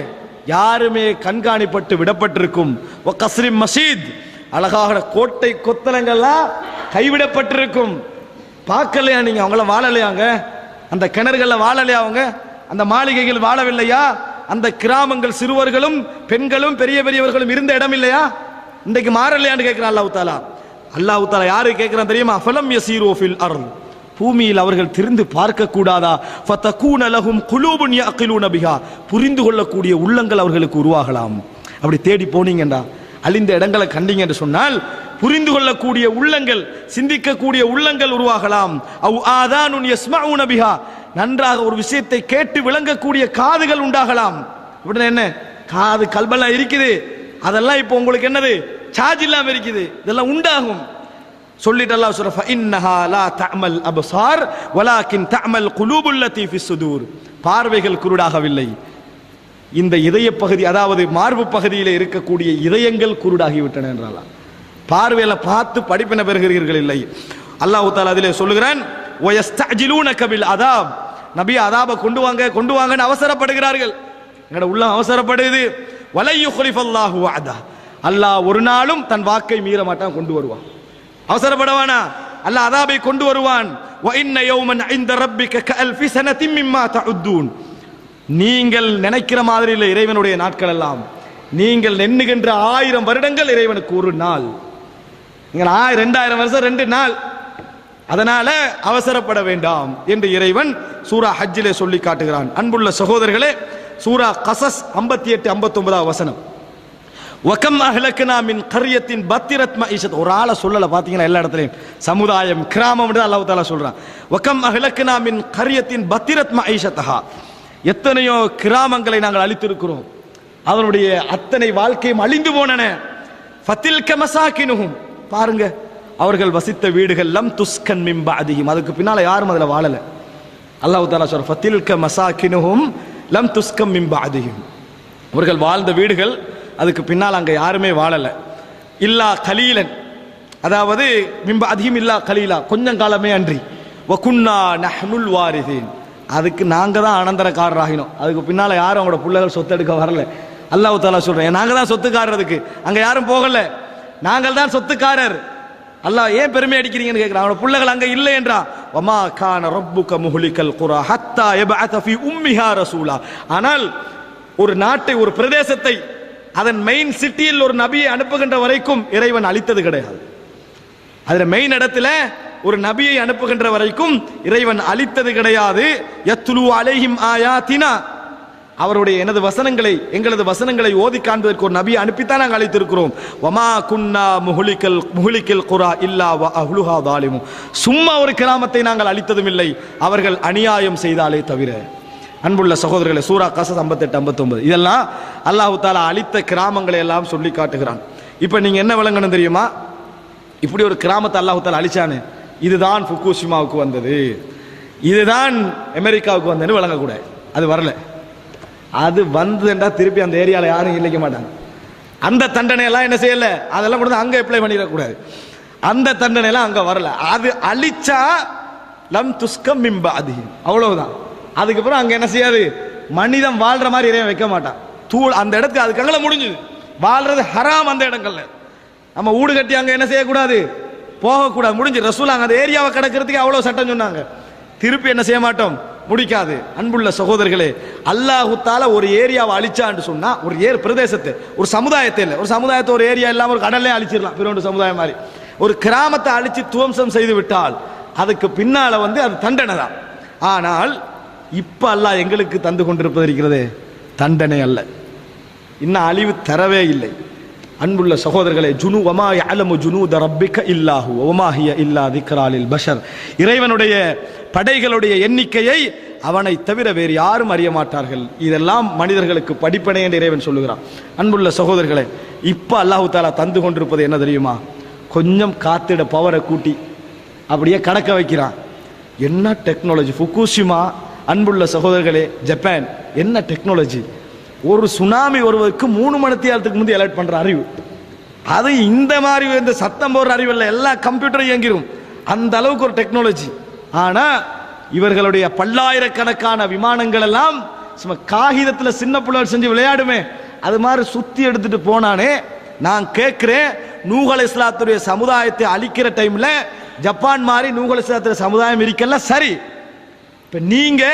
யாருமே கண்காணிப்பட்டு விடப்பட்டிருக்கும். கஸ்ரிம் மசீத், அழகாக கோட்டை கொத்தளங்கள்லாம் கைவிடப்பட்டிருக்கும். பார்க்கலையா நீங்க? அவங்கள வாழலையாங்க? அந்த கிணறுகள்ல வாழலையா அவங்க? அந்த மாளிகைகள் வாழவில்லையா? அந்த கிராமங்கள் சிறுவர்களும் பெண்களும் பெரிய பெரியவர்களும் இருந்த இடம் இல்லையா? இன்றைக்கு மாறலையான்னு கேட்கிறான் அல்லாஹ் தஆலா. அல்லாஹ் தஆலா யாரு கேட்கிறான் தெரியுமா? ஃபலம் யஸீரு ஃபில் அர்த், பூமியில் அவர்கள் திரிந்து பார்க்க கூடாதா? ஃபதகூன லஹும் குலூபுன் யஅகிலூன பிஹா, புரிந்து கொள்ளக்கூடிய உள்ளங்கள் அவர்களுக்கு உருவாகலாம். அப்படி தேடி போனீங்கடா, அழிந்த இடங்களை கண்டீங்க என்று சொன்னால் புரிந்து கொள்ளக்கூடிய உள்ளங்கள், சிந்திக்கக்கூடிய உள்ளங்கள் உருவாகலாம். அவ் ஆதானுன் யஸ்மஊன பிஹா, நன்றாக ஒரு விஷயத்தை கேட்டு விளங்கக்கூடிய காதுகள் உண்டாகலாம். இப்படி என்ன காது கல்பெல்லாம் இருக்குது, அதெல்லாம் இப்போ உங்களுக்கு என்னது சார்ஜ் இல்லாம இருக்குது, இதெல்லாம் உண்டாகும். சொல்லிட்டு அல்லாஹ் சொல்ற ஃபஇன்னஹா லா தஅமல் அப்சார் வலாக்கின் தஅமல் குலூபுல் லதீ ஃபிஸ் சுதூர், பார்வைகள் குருடாகவில்லை, இந்த இதய பகுதி, அதாவது மார்பு பகுதியில் இருக்கக்கூடிய இதயங்கள் குருடாகிவிட்டன என்றால் பார்வையில பார்த்து படிப்பின பெறுகிறீர்கள் இல்லை. அல்லாஹ் தஆலா அதிலே சொல்லுகிறான், வயஸ்தஅஜிலூனக பில் அதாப், நபி அதாபை கொண்டு வாங்க கொண்டு வாங்கன்னு அவசரப்படுகிறார்கள். எங்கட உள்ள அவசரப்படுது. வலை யுக்லிஃபல்லாஹு வஅதா, அல்லாஹ் ஒரு நாளும் தன் வாக்கை மீற மாட்டான், கொண்டு வருவான். அவசரப்படவானா, அல்லாஹ் அதாபை கொண்டு வருவான். வ இன்ன யௌமன் இன்த ரப்பிக கஅல்ஃபி ஸனத்தின் மிம்மா தஉத்தூன், நீங்கள் நினைக்கிற மாதிரி இல்லை இறைவனுடைய நாட்கள் எல்லாம், நீங்கள் எண்ணுகின்ற 1000 வருடங்கள் இறைவனுக்கு ஒரு நாள். நீங்கள் 2000 வருஷம் 2 நாள். அதனால அவசரப்பட வேண்டாம் என்று இறைவன் சூரா ஹஜ்ஜிலே சொல்லி காட்டுகிறான். அன்புள்ள சகோதரர்களே, சூரா கஸஸ் 58-59 வசனம், வகம் அஹ்லக்னா மின் கர்யத்தின் பத்திரத் மஈஷத், ஒரு ஆளை சொல்லல பாத்தீங்கன்னா எல்லா இடத்துலயும் சமுதாயம் கிராமம் என்று அல்லாஹ் தஆலா சொல்றான். வகம் அஹ்லக்னா மின் கர்யத்தின் பத்திரத் மஈஷத்தஹா, எத்தனையோ கிராமங்களை நாங்கள் அழித்திருக்கிறோம், அதனுடைய அத்தனை வாழ்க்கையும் அழிந்து போனன. ஃபதில்க மசாகினுஹும், பாருங்க அவர்கள் வசித்த வீடுகள் லம் துஸ்கன் மின் பஅதிஹிம், அதுக்கு பின்னால யாரும் அதுல வாழல. அல்லாஹ் தஆலா சொல்ற ஃபதில்க மசாகினுஹும் லம் துஸ்கம் மின் பஅதிஹிம், அவர்கள் வாழ்ந்த வீடுகள் அதுக்கு பின்னால் அங்க யாருமே வாழல. இல்லா கலீலன், அதாவது மின் பஅதிஹிம் இல்லா கலீலா, கொஞ்சம் காலமே அன்றி. வகுன்னா நஹ்னுல் வாரிதீன், அதுக்கு நாங்க தான் அனந்தரக்காரராகினோம், அதுக்கு பின்னால யாரும் அவங்களோட பிள்ளைகள் சொத்து எடுக்க வரல. அல்லாஹ் தஆலா சொல்றேன், நாங்க தான் சொத்துக்காரருக்கு, அங்க யாரும் போகல, நாங்கள் தான் சொத்துக்காரர். அல்லாஹ் ஏன் பெருமை அடிக்கிறீங்கன்னு கேட்கிறான். அவனோட பிள்ளைகள் அங்க இல்லை என்றா. வமா கான ரப்புக முஹ்லிகல் குரா ஹத்தா யபஅத ஃபீ உம்மிஹா ரசூலா, ஆனால் ஒரு நாட்டை, ஒரு பிரதேசத்தை, அதன் மெயின் சிட்டியில் ஒரு நபியை அனுப்புகின்ற வரைக்கும் இறைவன் அழித்தது கிடையாது. அதுல மெயின் இடத்துல ஒரு நபியை அனுப்புகின்ற வரைக்கும் இறைவன் அழித்தது கிடையாது. யத்லு அலைஹிம் ஆயாத்தினா, அவருடைய எனது வசனங்களை, எங்களது வசனங்களை ஓதி காண்பதற்கு ஒரு நபியை அனுப்பித்தான் நாங்கள் அழைத்திருக்கிறோம். வமா குன்னா முஹ்லிகல் குரா இல்லா வ அஹ்லுஹா ஸாலிமூன், சும்மா ஒரு கிராமத்தை நாங்கள் அழித்ததும் இல்லை, அவர்கள் அநியாயம் செய்தாலே தவிர. அன்புள்ள சகோதரர்களே, சூரா கஸஸ் 58-59 இதெல்லாம் அல்லாஹ் தஆலா அழித்த கிராமங்களை எல்லாம் சொல்லி காட்டுகிறான். இப்ப நீங்க என்ன விளங்கணும் தெரியுமா? இப்படி ஒரு கிராமத்தை அல்லாஹ் தஆலா அழிச்சானே, இதுதான் ஃபுகுஷிமாவுக்கு வந்தது, இதுதான் அமெரிக்காவுக்கு வந்ததுன்னு விளங்கக்கூடாது. அது வரல, அது வந்ததுன்றா திருப்பி அந்த ஏரியாவில் யாரும் இல்லைக்க மாட்டாங்க. அந்த தண்டனை எல்லாம் என்ன செய்யல, அதெல்லாம் கொண்டு அங்க அப்ளை பண்ணிடக்கூடாது. அந்த தண்டனை எல்லாம் அங்க வரல. அது அழிச்சா லம் துஸ்கம் மின் பஅதிஹிம், அவ்வளவுதான். அதுக்கப்புறம் அங்க என்ன செய்யாது, மனிதன் வாழ்ற மாதிரி இறைவன் வைக்க மாட்டான். தூள் அந்த இடத்துக்கு அதுக்காக முடிஞ்சது. வாழ்றது ஹராம் அந்த இடங்கள்ல. நம்ம ஊடு கட்டி அங்க என்ன செய்யக்கூடாது, போகக்கூடாது, முடிஞ்சு. ரசூல் அங்க அந்த ஏரியாவை கடக்கிறதுக்கு அவ்வளவு சட்டம் சொன்னாங்க. திருப்பி என்ன செய்ய மாட்டோம், முடிக்காது. அன்புள்ள சகோதரர்களே, அல்லாஹ் தஆலா ஒரு ஏரியாவை அழிச்சான்னு சொன்னா, ஒரு பிரதேசத்தை, ஒரு சமுதாயத்தை இல்லை, ஒரு சமுதாயத்தை, ஒரு ஏரியா இல்லாம ஒரு கடல்லே அழிச்சிடலாம், பிறோண்டு சமுதாயம் மாதிரி. ஒரு கிராமத்தை அழிச்சு துவம்சம் செய்து விட்டால் அதுக்கு பின்னால அது தண்டனை தான். ஆனால் இப்ப அல்லாஹ் எங்களுக்கு தந்து கொண்டிருப்பது இருக்கிறது தண்டனை அல்ல, இன்னும் அழிவு தரவே இல்லை. அன்புள்ள சகோதரர்களே, ஜுனு வமா யஅலமு ஜுனூத ரப்பிக இல்லாஹு வமா ஹிய இல்லா திக்ரா லில் பஷர், இறைவனுடைய படைகளுடைய எண்ணிக்கையை அவனை தவிர வேறு யாரும் அறிய மாட்டார்கள். இதெல்லாம் மனிதர்களுக்கு படிப்பனை என்று இறைவன் சொல்லுகிறான். அன்புள்ள சகோதரர்களே, இப்ப அல்லாஹ் தஆலா தந்து கொண்டிருப்பது என்ன தெரியுமா? கொஞ்சம் காத்திட பவரை கூட்டி அப்படியே கடக்க வைக்கிறான். என்ன டெக்னாலஜி! ஃபுகுஷிமா, அன்புள்ள சகோதரர்களே, ஜப்பான் என்ன டெக்னாலஜி! ஒரு சுனாமி வருவதற்கு 3 மணி நேரத்துக்கு முந்தைய அலர்ட் பண்ற அறிவு. அது இந்த மாதிரி இந்த சத்தம் போடுற அறிவு இல்லை, எல்லா கம்ப்யூட்டரும் இயங்கிரும், அந்த அளவுக்கு ஒரு டெக்னாலஜி. ஆனா இவர்களுடைய பல்லாயிரக்கணக்கான விமானங்கள் எல்லாம் சும்மா காகிதத்தில் சின்ன பிள்ளைகள் செஞ்சு விளையாடுமே அது மாதிரி சுத்தி எடுத்துட்டு போனானே. நான் கேட்கிறேன், நூஹ் அலைஹிஸ்ஸலாத்துடைய சமுதாயத்தை அழிக்கிற டைம்ல ஜப்பான் மாதிரி நூஹ் அலைஹிஸ்ஸலாத்துடைய சமுதாயம் இருக்கல, சரி. இப்ப நீங்க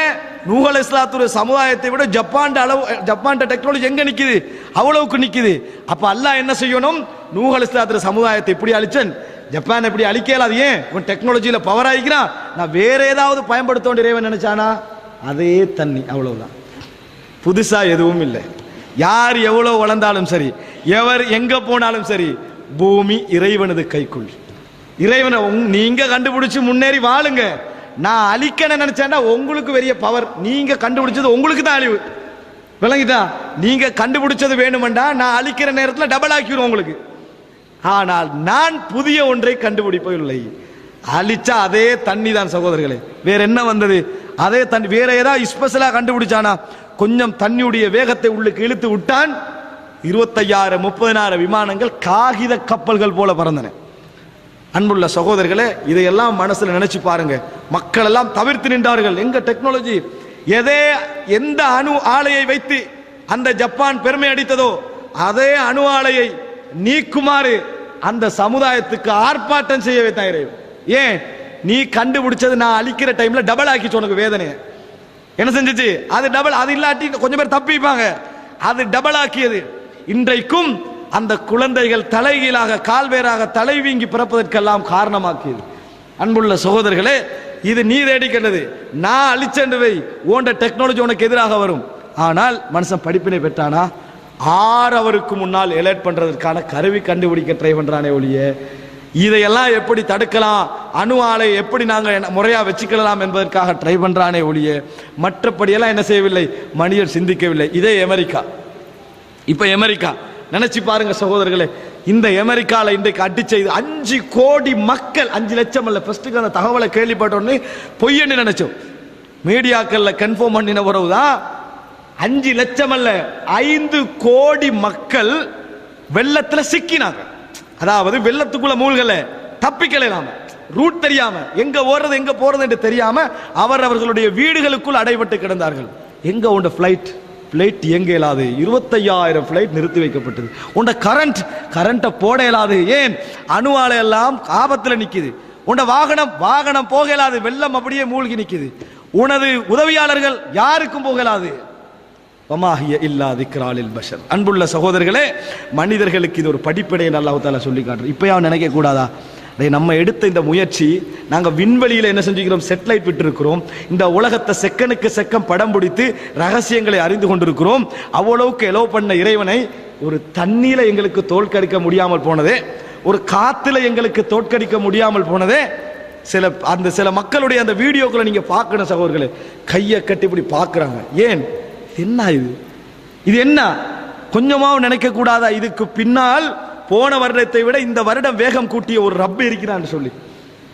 நூஹ் அலைஹிஸ்ஸலாத்துடைய சமுதாயத்தை விட ஜப்பான் டெக்னாலஜி எங்க நிக்குது? அவ்வளவுக்கு நிக்குது. அப்ப அல்லாஹ் என்ன செய்யணும்? நூஹ் அலைஹிஸ்ஸலாத்துடைய சமுதாயத்தை இப்படி அழிச்சன், ஜப்பான் எப்படி அழிக்கல? அது ஏன்? உன் டெக்னாலஜியில பவர் ஆகிக்கிறான், நான் வேற ஏதாவது பயன்படுத்த இறைவன் நினைச்சானா? அதே தண்ணி, அவ்வளவுதான். புதுசா எதுவும் இல்லை. யார் எவ்வளவு வளர்ந்தாலும் சரி, எவர் எங்க போனாலும் சரி, பூமி இறைவனது கைக்குள். இறைவனை நீங்க கண்டுபிடிச்சு முன்னேறி வாழுங்க. நான் அழிக்கணும் நினைச்சேன்னா உங்களுக்கு பெரிய பவர். நீங்க கண்டுபிடிச்சது உங்களுக்கு தான் அழிவு. விளங்கிட்டா? நீங்க கண்டுபிடிச்சது வேணுமெண்டா நான் அழிக்கிற நேரத்தில் டபுள் ஆக்கிடுவோம் உங்களுக்கு. ஆனால் நான் புதிய ஒன்றை கண்டுபிடிப்பதில்லை. அழிச்சா அதே தண்ணி தான் சகோதரர்களே, வேற என்ன வந்தது? அதே தண்ணி. வேற ஏதாவது ஸ்பெஷலா கண்டுபிடிச்சானா? கொஞ்சம் தண்ணியுடைய வேகத்தை உள்ளுக்கு இழுத்து விட்டான், 25,000-30,000 விமானங்கள் காகித கப்பல்கள் போல பறந்தன. அன்புள்ள சகோதரர்களே, இதையெல்லாம் மனசுல நினைச்சு பாருங்க. மக்கள் எல்லாம் தவிர்த்து நின்றார்கள். எங்க டெக்னாலஜி! எந்த அணு ஆலையை வைத்து அந்த ஜப்பான் பெருமை அடித்ததோ அதே அணு ஆலையை நீக்குமாறு அந்த சமுதாயத்துக்கு ஆர்ப்பாட்டம் செய்ய வைத்தாங்க. ஏன்? நீ கண்டுபிடிச்சது நான் அழிக்கிற டைம்ல டபுள் ஆக்கிச்சு உனக்கு வேதனை. என்ன செஞ்சிச்சு? அது டபுள். அது இல்லாட்டி கொஞ்சம் பேர் தப்பிப்பாங்க, அது டபுள் ஆக்கியது. இன்றைக்கும் அந்த குழந்தைகள் தலைகீழாக கால்வேராக தலை வீங்கி பிறப்பதற்கெல்லாம் காரணமாக்கியது. அன்புள்ள சகோதரர்களே, இது நீ தேடிக்கிறது. நான் அழிச்சென்று வை, ஓண்ட டெக்னாலஜி உனக்கு எதிராக வரும். ஆனால் மனுஷன் படிப்பினை பெற்றானா? அவருக்கு முன்னால் எலர்ட் பண்றதற்கான கருவி கண்டுபிடிக்க ட்ரை பண்றானே ஒழிய இதையெல்லாம் எப்படி தடுக்கலாம், அணு ஆலை எப்படி நாங்கள் முறையா வச்சுக்கலாம் என்பதற்காக ட்ரை பண்றானே ஒழிய மற்றபடியெல்லாம் என்ன செய்யவில்லை, மனிதர் சிந்திக்கவில்லை. இதே அமெரிக்கா. இப்ப அமெரிக்கா நினைச்சு பாருங்க சகோதரர்களே, இந்த அமெரிக்கால இன்றைக்கு அடிச்ச 5 கோடி மக்கள், 5 லட்சம் அல்ல. ஃபர்ஸ்ட்டுக்கு அந்த தகவலை கேள்விப்பட்ட உடனே பொய்யன்னு நினைச்சோம். மீடியாக்கள்ல கன்ஃபார்ம் பண்ணின பிறகுதான் 5 லட்சம் அல்ல 5 கோடி மக்கள் வெள்ளத்துல சிக்கினாங்க. அதாவது வெள்ளத்துக்குள்ள மூழ்கல, தப்பிக்கலாம், ரூட் தெரியாம, எங்க ஓடுறது எங்க போறது என்று தெரியாம அவர்களுடைய வீடுகளுக்குள் அடைபட்டு கிடந்தார்கள். எங்க உண்ட ஃபிளைட் இயங்க இயலாது. 25,000 ஃபிளைட் நிறுத்தி வைக்கப்பட்டது. உண்ட கரண்ட போட இயலாது. ஏன்? அணு ஆலை எல்லாம் ஆபத்துல நிக்குது. உண்ட வாகனம் போக இயலாது, வெள்ளம் அப்படியே மூழ்கி நிக்குது. உனது உதவியாளர்கள் யாருக்கும் போக இயலாது. அன்புள்ள சகோதரர்களே, மனிதர்களுக்கு இது ஒரு படிப்படை அல்லாஹ் தஆலா சொல்லி காட்டுற. இப்ப நினைக்க கூடாதா, நம்ம எடுத்த இந்த முயற்சி, நாங்க விண்வெளியில என்ன செஞ்சுக்கிறோம், செட்டலைட் விட்டு இருக்கிறோம், இந்த உலகத்தை செகண்டுக்கு செகண்ட் படம் பிடித்து ரகசியங்களை அறிந்து கொண்டிருக்கிறோம். அவ்வளவுக்கு எலோ பண்ண இறைவனை ஒரு தண்ணீர எங்களுக்கு தோற்கடிக்க முடியாமல் போனதே, ஒரு காத்துல எங்களுக்கு தோற்கடிக்க முடியாமல் போனதே. சில மக்களுடைய அந்த வீடியோக்களை நீங்க பார்க்கணும் சகோதரர்களே, கையை கட்டி இப்படி பார்க்கறாங்க. ஏன்? என்ன இது என்ன? கொஞ்சமாவும் நினைக்க கூடாதா? இதுக்கு பின்னால் போன வருடத்தை விட இந்த வருடம் வேகம் கூட்டிய ஒரு ரப்பு இருக்கிறான்னு சொல்லி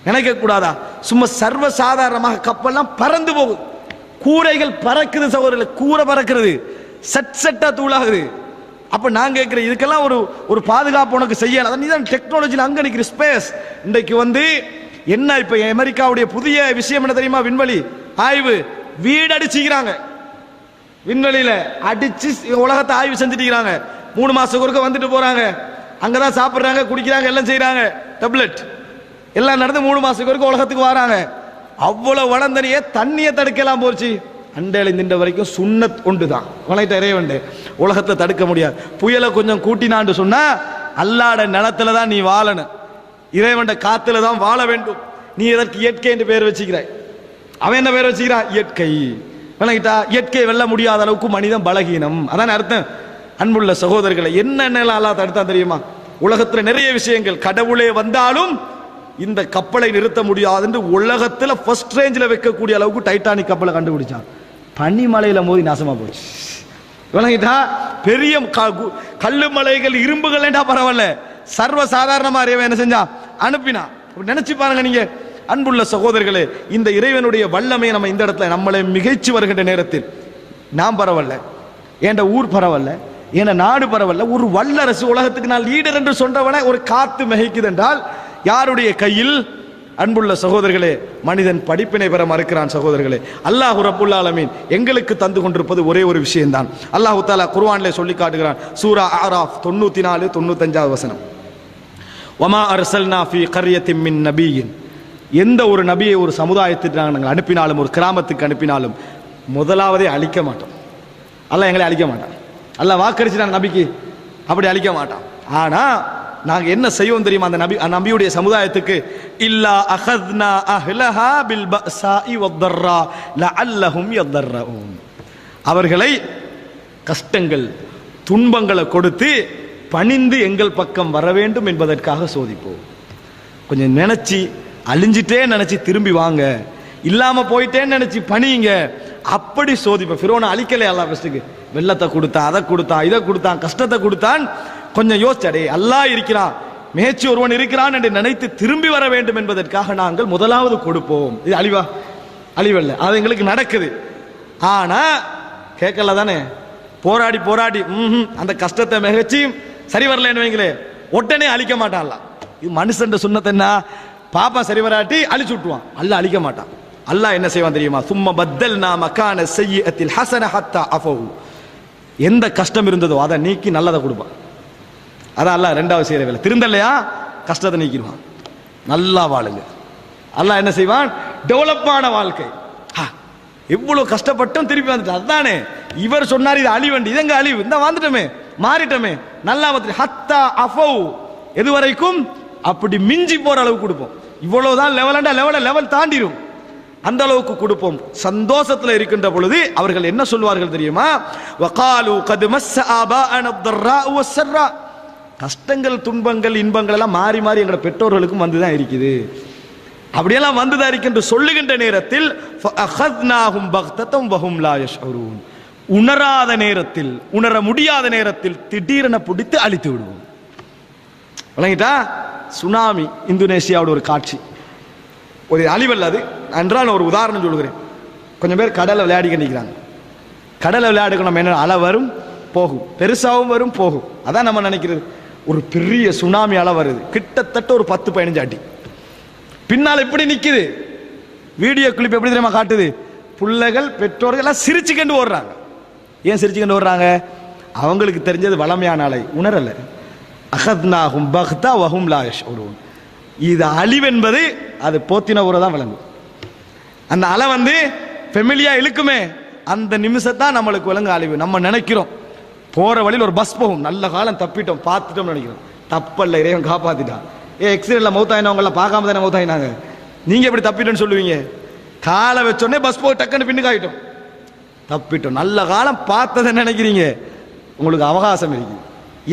நினைக்க கூடாதா? சும்மா சர்வ சாதாரணமாக கப்பல்லாம் பறந்து போகுது, கூரைகள் பறக்குது சகோதரர்களே, கூரை பறக்கிறது, செட்டா தூளாகுது. அப்ப நான் கேட்கிறேன், இதுக்கெல்லாம் ஒரு பாதுகாப்பு உனக்கு செய்யல. நீதான் டெக்னாலஜியில் அங்க நிக்கிற ஸ்பேஸ். இன்றைக்கு என்ன இப்ப அமெரிக்காவுடைய புதிய விஷயம் என்ன தெரியுமா? விண்வெளி ஆய்வு. வீடு அடிச்சுக்கிறாங்க, விண்வெளியில அடிச்சு உலகத்தை ஆய்வு செஞ்சுட்டு இருக்கிறாங்க. 3 மாசத்துக்கு ஒருக்க வந்துட்டு போறாங்க, அங்கதான் சாப்பிடுறாங்க, குடிக்கிறாங்க, எல்லாம் செய்யறாங்க. டேப்லெட் எல்லாம் நடந்து 3 மாசத்துக்கு ஒருக்க உலகத்துக்கு வராங்க. அவ்வளவு வளர்ந்தனையே தண்ணியை தடுக்கலாம் போச்சு. அண்டையில நின்ற வரைக்கும் சுண்ணத் ஒன்றுதான் வளைத்த இறைவன் உலகத்தை தடுக்க முடியாது. புயலை கொஞ்சம் கூட்டினான்னு சொன்னா அல்லாட நிலத்துல தான் நீ வாழணும், இறைவன் காத்துல தான் வாழ வேண்டும். நீ எதற்கு இயற்கை என்று பெயர் வச்சுக்கிறாய்? அவன் என்ன பெயர் வச்சுக்கிறான்? இயற்கை. விளங்கிட்டா? இயற்கை வெல்ல முடியாத அளவுக்கு மனிதன் பலகீனம், அதான் அர்த்தம். அன்புள்ள சகோதரர்களை, என்னென்னலாம் அல்லாஹ் தடுத்தான் தெரியுமா? உலகத்துல நிறைய விஷயங்கள். கடவுளே வந்தாலும் இந்த கப்பலை நிறுத்த முடியாது என்று உலகத்துல ஃபர்ஸ்ட் ரேஞ்சில் வைக்கக்கூடிய அளவுக்கு டைட்டானிக் கப்பலை கண்டுபிடிச்சான். பனிமலையில மோதி நாசமா போச்சு. விளங்கிட்டா? பெரிய கல்லு மலைகள், இரும்புகள் பரவாயில்ல, சர்வ சாதாரணமா என்ன செஞ்சா? அனுப்பினா. நினைச்சு பாருங்க நீங்க, அன்புள்ள சகோதரர்களே, இந்த இறைவனுடைய வல்லமை நம்ம இந்த இடத்துல நம்மளை மிகைச்சு வருகின்ற நேரத்தில் நாம் பரவல்ல, என்ற ஊர் பரவல்ல, என நாடு பரவல்ல, ஒரு வல்லரசு உலகத்துக்கு நான் லீடர் என்று சொன்னவனை ஒரு காத்து மிகைக்குது என்றால் யாருடைய கையில்? அன்புள்ள சகோதரர்களே, மனிதன் படிப்பினை பெற மறுக்கிறான். சகோதரர்களே, அல்லாஹ் ரப்புல் ஆலமீன் எங்களுக்கு தந்து கொண்டிருப்பது ஒரே ஒரு விஷயம்தான். அல்லாஹ் தஆலா குர்ஆனிலே சொல்லி காட்டுகிறான். சூரா அராஃப் 94 95வது வசனம். வமா அர்சல்னா ஃபீ கர்யத்தின் மின் நபியின், எந்த ஒரு நபியை ஒரு சமுதாயத்துக்கு நாங்கள் அனுப்பினாலும், ஒரு கிராமத்துக்கு அனுப்பினாலும் முதலாவதே அழிக்க மாட்டோம். அல்லாஹ் எங்களை அழிக்க மாட்டான். அல்லாஹ் வாக்களிச்சிட்டான் நபிக்கு, அப்படி அழிக்க மாட்டான். ஆனா நாங்க என்ன செய்வோம் தெரியுமா? அந்த நபியுடைய சமுதாயத்துக்கு இல்லா அஹத்னா அஹ்லஹா பில் பஸாஇ வத்தர்ரா லஅல்லஹும் யதர்ரூன், அவர்களை கஷ்டங்கள் துன்பங்களை கொடுத்து பணிந்து எங்கள் பக்கம் வர வேண்டும் என்பதற்காக சோதிப்போம். கொஞ்சம் நினைச்சு அழிஞ்சிட்டே நினைச்சு திரும்பி வாங்க, இல்லாம போயிட்டேன்னு நினைச்சு பணியுங்க, அப்படி சோதிப்பேன். ஃபிரௌனை அழிக்கலை அல்லாஹ் ஃபர்ஸ்ட்டுக்கு, வெள்ளத்தை கொடுத்தான், அதை கொடுத்தான், இதை கொடுத்தான், கஷ்டத்தை கொடுத்தான். கொஞ்சம் யோசிச்சடே, அல்லாஹ் இருக்கிறான், மேய்ச்சி ஒருவன் இருக்கிறான் என்று நினைத்து திரும்பி வர வேண்டும் என்பதற்காக நாங்கள் முதலாவது கொடுப்போம். இது அழிவா? அழிவல்ல, அது எங்களுக்கு நடக்குது. ஆனா கேட்கல தானே, போராடி போராடி அந்த கஷ்டத்தை மிகச்சி சரி வரலன்னு வைங்களே, உடனே அழிக்க மாட்டான்ல. இது மனுஷன் சுன்னத்து என்ன? பாப்பா சரி வராட்டி அழிச்சு விட்டுவான், அல்லாஹ் அழிக்க மாட்டான். அல்லாஹ் என்ன செய்வான் தெரியுமா? சும்ம பத்தல்னா மக்கான ஸய்யிஅத்தில் ஹஸன ஹத்தா அஃபவு, எந்த கஷ்டம் இருந்ததோ அதை நீக்கி நல்லதை கொடுப்பான். அதான் அல்லாஹ் ரெண்டாவது செய்யற வேலை. திருந்தலையா, கஷ்டத்தை நீக்கிடுவான், நல்லா வாழுங்க. அல்லாஹ் என்ன செய்வான்? டெவலப்பான வாழ்க்கை. எவ்வளவு கஷ்டப்பட்டும் திருப்பி வந்துட்டு, அதுதானே இவர் சொன்னார் இது அழிவண்டி, இதங்க அழிவு, இந்த வந்துட்டோமே, மாறிட்டோமே, நல்லா வந்து ஹத்தா அஃபவு, எது வரைக்கும்? அப்படி மிஞ்சி போற அளவுக்கு கொடுப்போம். இவ்வளவுதான் லெவல் தாண்டிடும், அந்த அளவுக்கு கொடுப்போம். சந்தோஷத்தில் இருக்கின்ற பொழுது அவர்கள் என்ன சொல்வார்கள் தெரியுமா? வகாலு கத் மஸ்ஸ ஆபாஅன ضراء والسراء, கஷ்டங்கள் துன்பங்கள் இன்பங்கள் எல்லாம் மாறி மாறி எங்களோட பெற்றோர்களுக்கும் வந்துதான் இருக்குது, அப்படியெல்லாம் வந்துதான் இருக்கு என்று சொல்லுகின்ற நேரத்தில் ஃபஅഖذناهم بغتة وهم لا يشعرون, உணராத நேரத்தில், உணர முடியாத நேரத்தில் திடீரென பிடித்து அழித்து விடுவோம். விளங்கிட்டா? சுனாமி, இந்தோனேஷியாவோட ஒரு காட்சி, ஒரு அழிவல்ல அது என்றால். நான் ஒரு உதாரணம் சொல்கிறேன். கொஞ்சம் பேர் கடலை விளையாடி நிற்கிறாங்க. கடலை விளையாடுக்கு நம்ம என்ன, அலை வரும் போகும், பெருசாகவும் வரும் போகும். அதான் நம்ம நினைக்கிறது. ஒரு பெரிய சுனாமி அலை வருது, கிட்டத்தட்ட ஒரு 10-15 அடி, பின்னால் எப்படி நிற்குது, வீடியோ கிளிப் எப்படி தெரியுமா காட்டுது? பிள்ளைகள் பெற்றோர்கள் எல்லாம் சிரிச்சுக்கண்டு ஓடுறாங்க. ஏன் சிரிச்சுக்கண்டு ஓடுறாங்க? அவங்களுக்கு தெரிஞ்சது வளமையான அலை, உணரல. அகத்னாஹும் பக்தா வஹும் லா யஷ்உரூன், இது அழிவென்பது அது போத்தின ஊரை தான் விளங்கும். அந்த அலை வந்து ஃபெமிலியா இழுக்குமே, அந்த நிமிஷத்தான் நம்மளுக்கு விளங்க அழிவு. நம்ம நினைக்கிறோம் போற வழியில் ஒரு பஸ் போகும், நல்ல காலம் தப்பிட்டோம் பார்த்துட்டோம் நினைக்கிறோம். தப்பல்ல, இறைவன் காப்பாத்திட்டான். எக்ஸிடென்ட்ல மௌத்தாயினவங்கள பார்க்காம தானே மௌத்தாயினாங்க. நீங்க எப்படி தப்பிட்டோன்னு சொல்லுவீங்க? காலை வச்சோடனே பஸ் போய் டக்குன்னு பின்னுக்கு ஆகிட்டோம், தப்பிட்டோம். நல்ல காலம் பார்த்ததை நினைக்கிறீங்க, உங்களுக்கு அவகாசம் இருக்கு.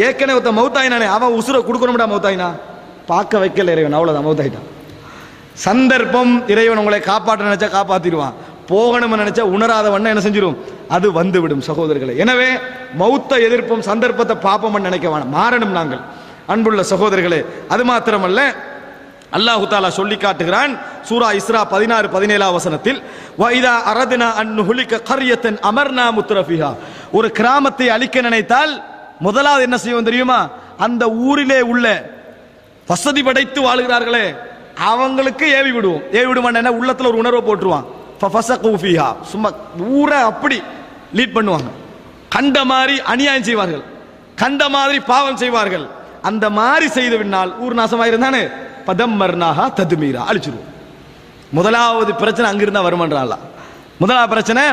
ஏற்கனவே ஒருத்த மௌத்தாயினானே, அவன் உசுரை கொடுக்கணும்டா, மௌத்தாயினா பார்க்க வைக்கல இறைவன், அவ்வளவுதான், மௌத்தாயிட்டான். சந்தர்ப்பம், இறைவன் உங்களை காப்பாற்ற நினைச்சா காப்பாத்திடுவான், போகணும்னு நினைச்சா உணராதவண்ண என்ன செஞ்சிடும், அது வந்து விடும். சகோதரர்களே, எனவே மௌத்த எதிர்ப்பும் சந்தர்ப்பத்தை பாப்போம்னு நினைக்க வேணாம், மாறணும் நாங்கள். அன்புள்ள சகோதரர்களே, அது மாத்திரமல்ல, அல்லாஹு தஆலா சொல்லி காட்டுகிறான் சூரா இஸ்ரா 16-17 வசனத்தில், வைதா அரதுனா அன் நுஹ்லிக கர்யத்தன் அமர்னா முத்ரஃபிஹா, ஒரு கிராமத்தை அழிக்க நினைத்தால் முதலாவது என்ன செய்வோம் தெரியுமா? அந்த ஊரிலே உள்ள வசதி படைத்து வாழுகிறார்களே அவங்களுக்கு ஏவி விடுவோம். ஏவி விடுவான் என்ன, உள்ளத்துல ஒரு உணர்வை போட்டுருவான். சும்மா ஊரை அப்படி லீட் பண்ணுவாங்க, கண்ட மாதிரி அநியாயம் செய்வார்கள், கண்ட மாதிரி பாவம் செய்வார்கள். அந்த மாதிரி செய்த பின்னால் ஊர் நாசமாயிருந்தானே, பதம்மர்னாஹா தத்மீரா, அழிச்சிருவோம். முதலாவது பிரச்சனை அங்கிருந்தா வருமன்றான். முதலாவது பிரச்சனை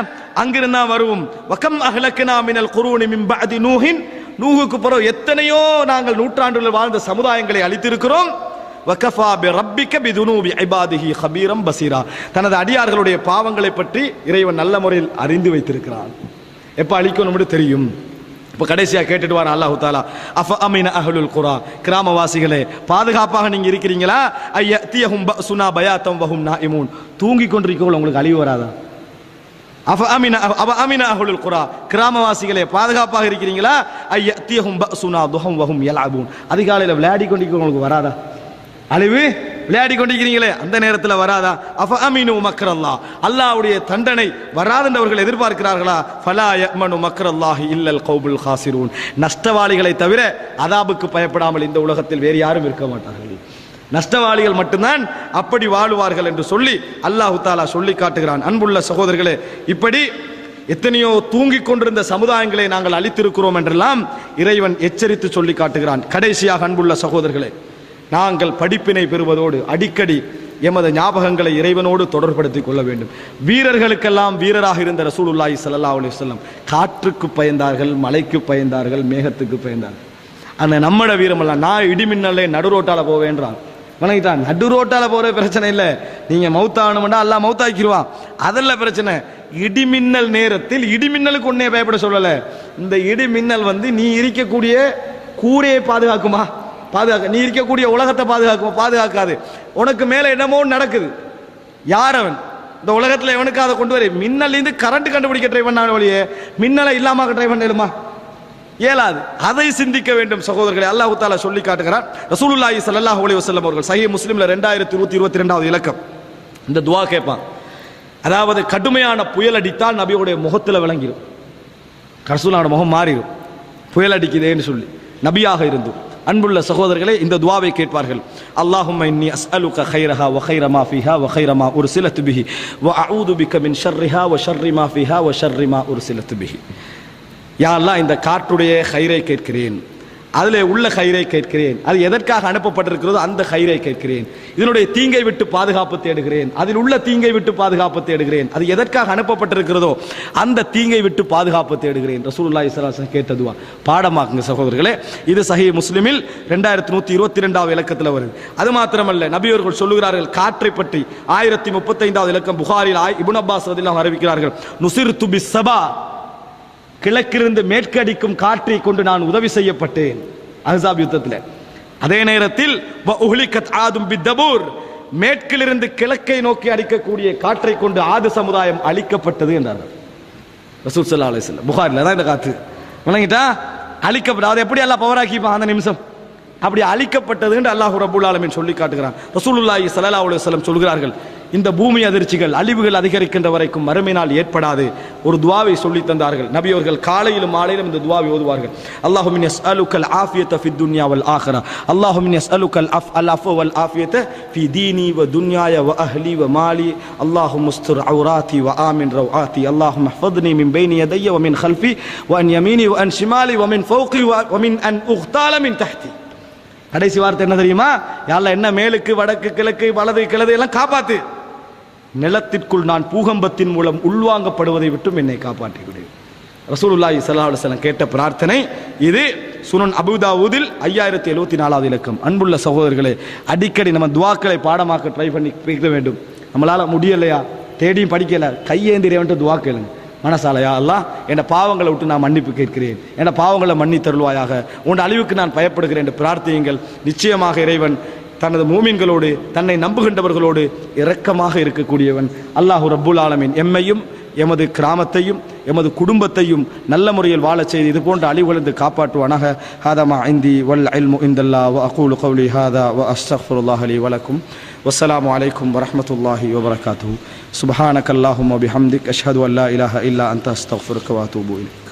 அங்கிருந்தா வருவோம். வகம் அஹ்லக்னா மினல் குரூனி மின் பஅதி நூஹின், நூஹுக்கு பிறகு எத்தனையோ நாங்கள் நூற்றாண்டுகளில் வாழ்ந்த சமுதாயங்களை அழித்திருக்கிறோம். வகஃபா பிரப்பிக பிதுனூபி இபாதிஹி கபீரம் பசீரா, தனது அடியார்களுடைய பாவங்களை பற்றி இறைவன் நல்ல முறையில் அறிந்து வைத்திருக்கிறான். எப்ப அழிக்கணும்னு தெரியும். இப்போ கடைசியா கேட்டுட்டு வர அல்லாஹு தஆலா, அஃப அமின அஹ்லுல் குரா, கிராமவாசிகளே பாதுகாப்பாக நீங்க இருக்கிறீங்களா? ஐயத்தியஹும் பஸுனா பயாத்தம் வஹும் நாயிமூன், தூங்கி கொண்டிருக்கவங்க உங்களுக்கு அழிவு வராதா? அஃப அமின அஹ்லுல் குரா, கிராமவாசிகளே பாதுகாப்பாக இருக்கிறீங்களா? ஐயத்தியஹும் பஸுனா துஹம் வஹும் யல்அபூன், அதிகாலையில் விளையாடி கொண்டிருக்கவங்களுக்கு வராதா அழிவு? விளையாடி கொண்டிருக்கிறீங்களே அந்த நேரத்தில் வராதா? அஃப அமீனு மக்ரல்லாஹ், அல்லாஹ்வுடைய தண்டனை வராதென்றவர்கள் எதிர்பார்க்கிறார்களா? ஃபலா யமனு மக்ரல்லாஹி இல்லல் கௌபுல் காசிரூன், நஷ்டவாளிகளை தவிர அதாபுக்கு பயப்படாமல் இந்த உலகத்தில் வேறு யாரும் இருக்க மாட்டார்கள். நஷ்டவாளிகள் மட்டும்தான் அப்படி வாழுவார்கள் என்று சொல்லி அல்லாஹு தஆலா சொல்லி காட்டுகிறான். அன்புள்ள சகோதரர்களே, இப்படி எத்தனையோ தூங்கிக் கொண்டிருந்த சமுதாயங்களை நாங்கள் அழித்திருக்கிறோம் என்றெல்லாம் இறைவன் எச்சரித்து சொல்லி காட்டுகிறான். கடைசியாக அன்புள்ள சகோதரர்களே, நாங்கள் படிப்பினை பெறுவதோடு அடிக்கடி எமது ஞாபகங்களை இறைவனோடு தொடர்படுத்திக் கொள்ள வேண்டும். வீரர்களுக்கெல்லாம் வீரராக இருந்த ரசூலுல்லாஹி ஸல்லல்லாஹு அலைஹி வஸல்லம் காற்றுக்கு பயந்தார்கள், மலைக்கு பயந்தார்கள், மேகத்துக்கு பயந்தார்கள். அந்த நம்மட வீரமெல்லாம் நான் இடிமின்னலே நடு ரோட்டால போவேன்றான். வணங்கிட்டான். நடு ரோட்டால போற பிரச்சனை இல்லை, நீங்க மௌத்தாகணும்னா அல்லாஹ் மௌத்தாக்கிடுவான், அதெல்லாம் பிரச்சனை. இடிமின்னல் நேரத்தில் இடிமின்னலுக்கு ஒன்னே பயப்பட சொல்லல. இந்த இடிமின்னல் நீ இருக்கக்கூடிய கூரையை பாதுகாக்குமா? பாதுகாக்க. நீ இருக்கக்கூடிய உலகத்தை பாதுகாக்குமா? பாதுகாக்காது. உனக்கு மேல என்னமோ நடக்குது. யார் அவன்? இந்த உலகத்தில் எவனுக்கு அதை கொண்டு வர மின்னல் இருந்து கரண்ட் கண்டுபிடிக்க ட்ரை பண்ண வழியே மின்னலை இல்லாம ட்ரை பண்ணலுமா? இயலாது. அதை சிந்திக்க வேண்டும் சகோதரர்களை. அல்லாஹ் தஆலா சொல்லி காட்டுகிறான். ரசூலுல்லாஹி ஸல்லல்லாஹு அலைஹி வஸல்லம் அவர்கள் சஹீஹ் முஸ்லிம்ல 2122வது இலக்கம் இந்த துஆ கேட்பான். அதாவது கடுமையான புயல் அடித்தால் நபியுடைய முகத்தில் விளங்கிடும், ரசூலுல்லாஹ்வுடைய முகம் மாறிடும், புயல் அடிக்குதேன்னு சொல்லி நபியாக இருந்தும். அன்புள்ள சகோதரர்களே, இந்த துஆவை கேட்பார்கள். அல்லாஹும்ம இன்னி அஸ்அலுக கைரஹா வ கைர மா ஃபீஹா வ கைர மா உர்சிலத் பிஹி வ அஊது பிக மின் ஷர்ரிஹா வ ஷர்ரி மா ஃபீஹா வ ஷர்ரி மா உர்சிலத் பிஹி. யா அல்லாஹ், இந்த காற்றுடைய கைரை கேட்கிறேன், அதிலே உள்ள கைரை கேட்கிறேன், அது எதற்காக அனுப்பப்பட்டிருக்கிறதோ அந்த கைரை கேட்கிறேன். இதனுடைய தீங்கை விட்டு பாதுகாப்பு தேடுகிறேன், அதில் உள்ள தீங்கை விட்டு பாதுகாப்பு தேடுகிறேன். அது எதற்காக அனுப்பப்பட்டிருக்கிறதோ அந்த தீங்கை விட்டு பாதுகாப்பு தேடுகிறேன். ரசூலுல்லாஹி ஸல்லல்லாஹு அலைஹி வஸல்லம் கேட்டதுவா பாடமாக்குங்க சகோதரர்களே. இது சஹீஹ் முஸ்லிமில் 2122வது இலக்கத்தில் வருது. அது மாத்திரமல்ல, நபியவர்கள் சொல்லுகிறார்கள் காற்றை பற்றி 1035வது இலக்கம் புகாரில் இப்னு அப்பாஸ் ரலியல்லாஹு அன்ஹு அறிவிக்கிறார்கள். நுசிர்து பிஸ்ஸபா, கிழக்கிலிருந்து மேற்கு அடிக்கும் காற்றை கொண்டு நான் உதவி செய்யப்பட்டேன் அஹ்ஸாப் யுத்தத்தில். அதே நேரத்தில் மேற்கிலிருந்து கிழக்கை நோக்கி அடிக்கக்கூடிய காற்றை கொண்டு ஆது சமுதாயம் அழிக்கப்பட்டது என்றார் ரசூல் ஸல்லல்லாஹு அலைஹி வஸல்லம். புகாரில் தான் இந்த காற்று வணங்கிட்டா அழிக்கப்பட்டது. அது எப்படி அல்லாஹ் பவராக்கிப்பான் அந்த நிமிஷம்? அப்படி அழிக்கப்பட்டது என்று அல்லாஹ் ரப்பல் ஆலமீன் சொல்லி காட்டுகிறான். ரசூலுல்லாஹி ஸல்லல்லாஹு அலைஹி வஸல்லம் சொல்கிறார்கள், இந்த பூமி அதிர்ச்சிகள் அழிவுகள் அதிகரிக்கின்ற வரைக்கும் மறுமையினால் ஏற்படாது. ஒரு துஆவை சொல்லி தந்தார்கள் நபியவர்கள். காலையிலும் மாலையிலும் இந்த துஆவை ஓதுவார்கள். அல்லாஹும்ம இன்னி அஸ்அலுக்கல் ஆஃபியத ஃபித் துன்யா வல் ஆখিরা, அல்லாஹும்ம இன்னி அஸ்அலுக்கல் அஃவ வல் ஆஃபியத ஃபி தீனி வ துன்யாய வ அஹ்லி வ மாலி, அல்லாஹும்ம உஸ்துர் ஔராத்தி வ ஆமின் ரவ்ஆத்தி, அல்லாஹும்ம ஹஃபத்னி மின் பைனி யதைய வ மின் கல்ஃபி வ அன் யமீனி வ அன் ஷிமாலி வ மின் ஃபௌகி வ மின் அன் உக்தால மின் தஹ்தி. கடைசி வார்த்தை என்ன தெரியுமா? யா அல்லாஹ், என்ன மேலுக்கு வடக்கு கிழக்கு வலது கிழது எல்லாம் காப்பாத்து, நிலத்திற்குள் நான் பூகம்பத்தின் மூலம் உள்வாங்கப்படுவதை விட்டும் என்னை காப்பாற்றி விடு. ரசூலுல்லாஹி ஸல்லல்லாஹு அலைஹி வஸல்லம் கேட்ட பிரார்த்தனை இது. சுனன் அபூதாவூதில் 5074வது இலக்கம். அன்புள்ள சகோதரர்களே, அடிக்கடி நம்ம துஆக்களை பாடமாக்க ட்ரை பண்ணி பேச வேண்டும். நம்மளால முடியலையா, தேடியும் படிக்கல, கையேந்திரவன்ட்டு துஆ கேளுங்க. மனசாலையா அல்லாஹ், என் பாவங்களை விட்டு நான் மன்னிப்பு கேட்கிறேன், என் பாவங்களை மன்னி தருள்வாயாக, உன் அழிவுக்கு நான் பயப்படுகிறேன் என்று பிரார்த்தியுங்கள். நிச்சயமாக இறைவன் தனது மூமின்களோடு தன்னை நம்புகின்றவர்களோடு இரக்கமாக இருக்கக்கூடியவன். அல்லாஹு ரப்புல் ஆலமீன் எம்மையும் எமது கிராமத்தையும் எமது குடும்பத்தையும் நல்ல முறையில் வாழச் செய்து இது போன்ற அழிவுகளிலிருந்து காப்பாற்றுவானாக. ஹாதா மா இந்தி வல் இல்மு இந்தல்லாஹ் வ அகூலு கௌலி ஹாதா வ அஸ்தக்ஃபிருல்லாஹ லி வ லக்கும். வஸ்ஸலாமு அலைக்கும் வ ரஹ்மத்துல்லாஹி வ பரகாத்துஹு. சுப்ஹானக அல்லாஹும்ம வ பிஹம்திக அஷ்ஹது அன் லா இலாஹா இல்லா அன்த அஸ்தக்ஃபிருக வ அத்தூபு இலைக்.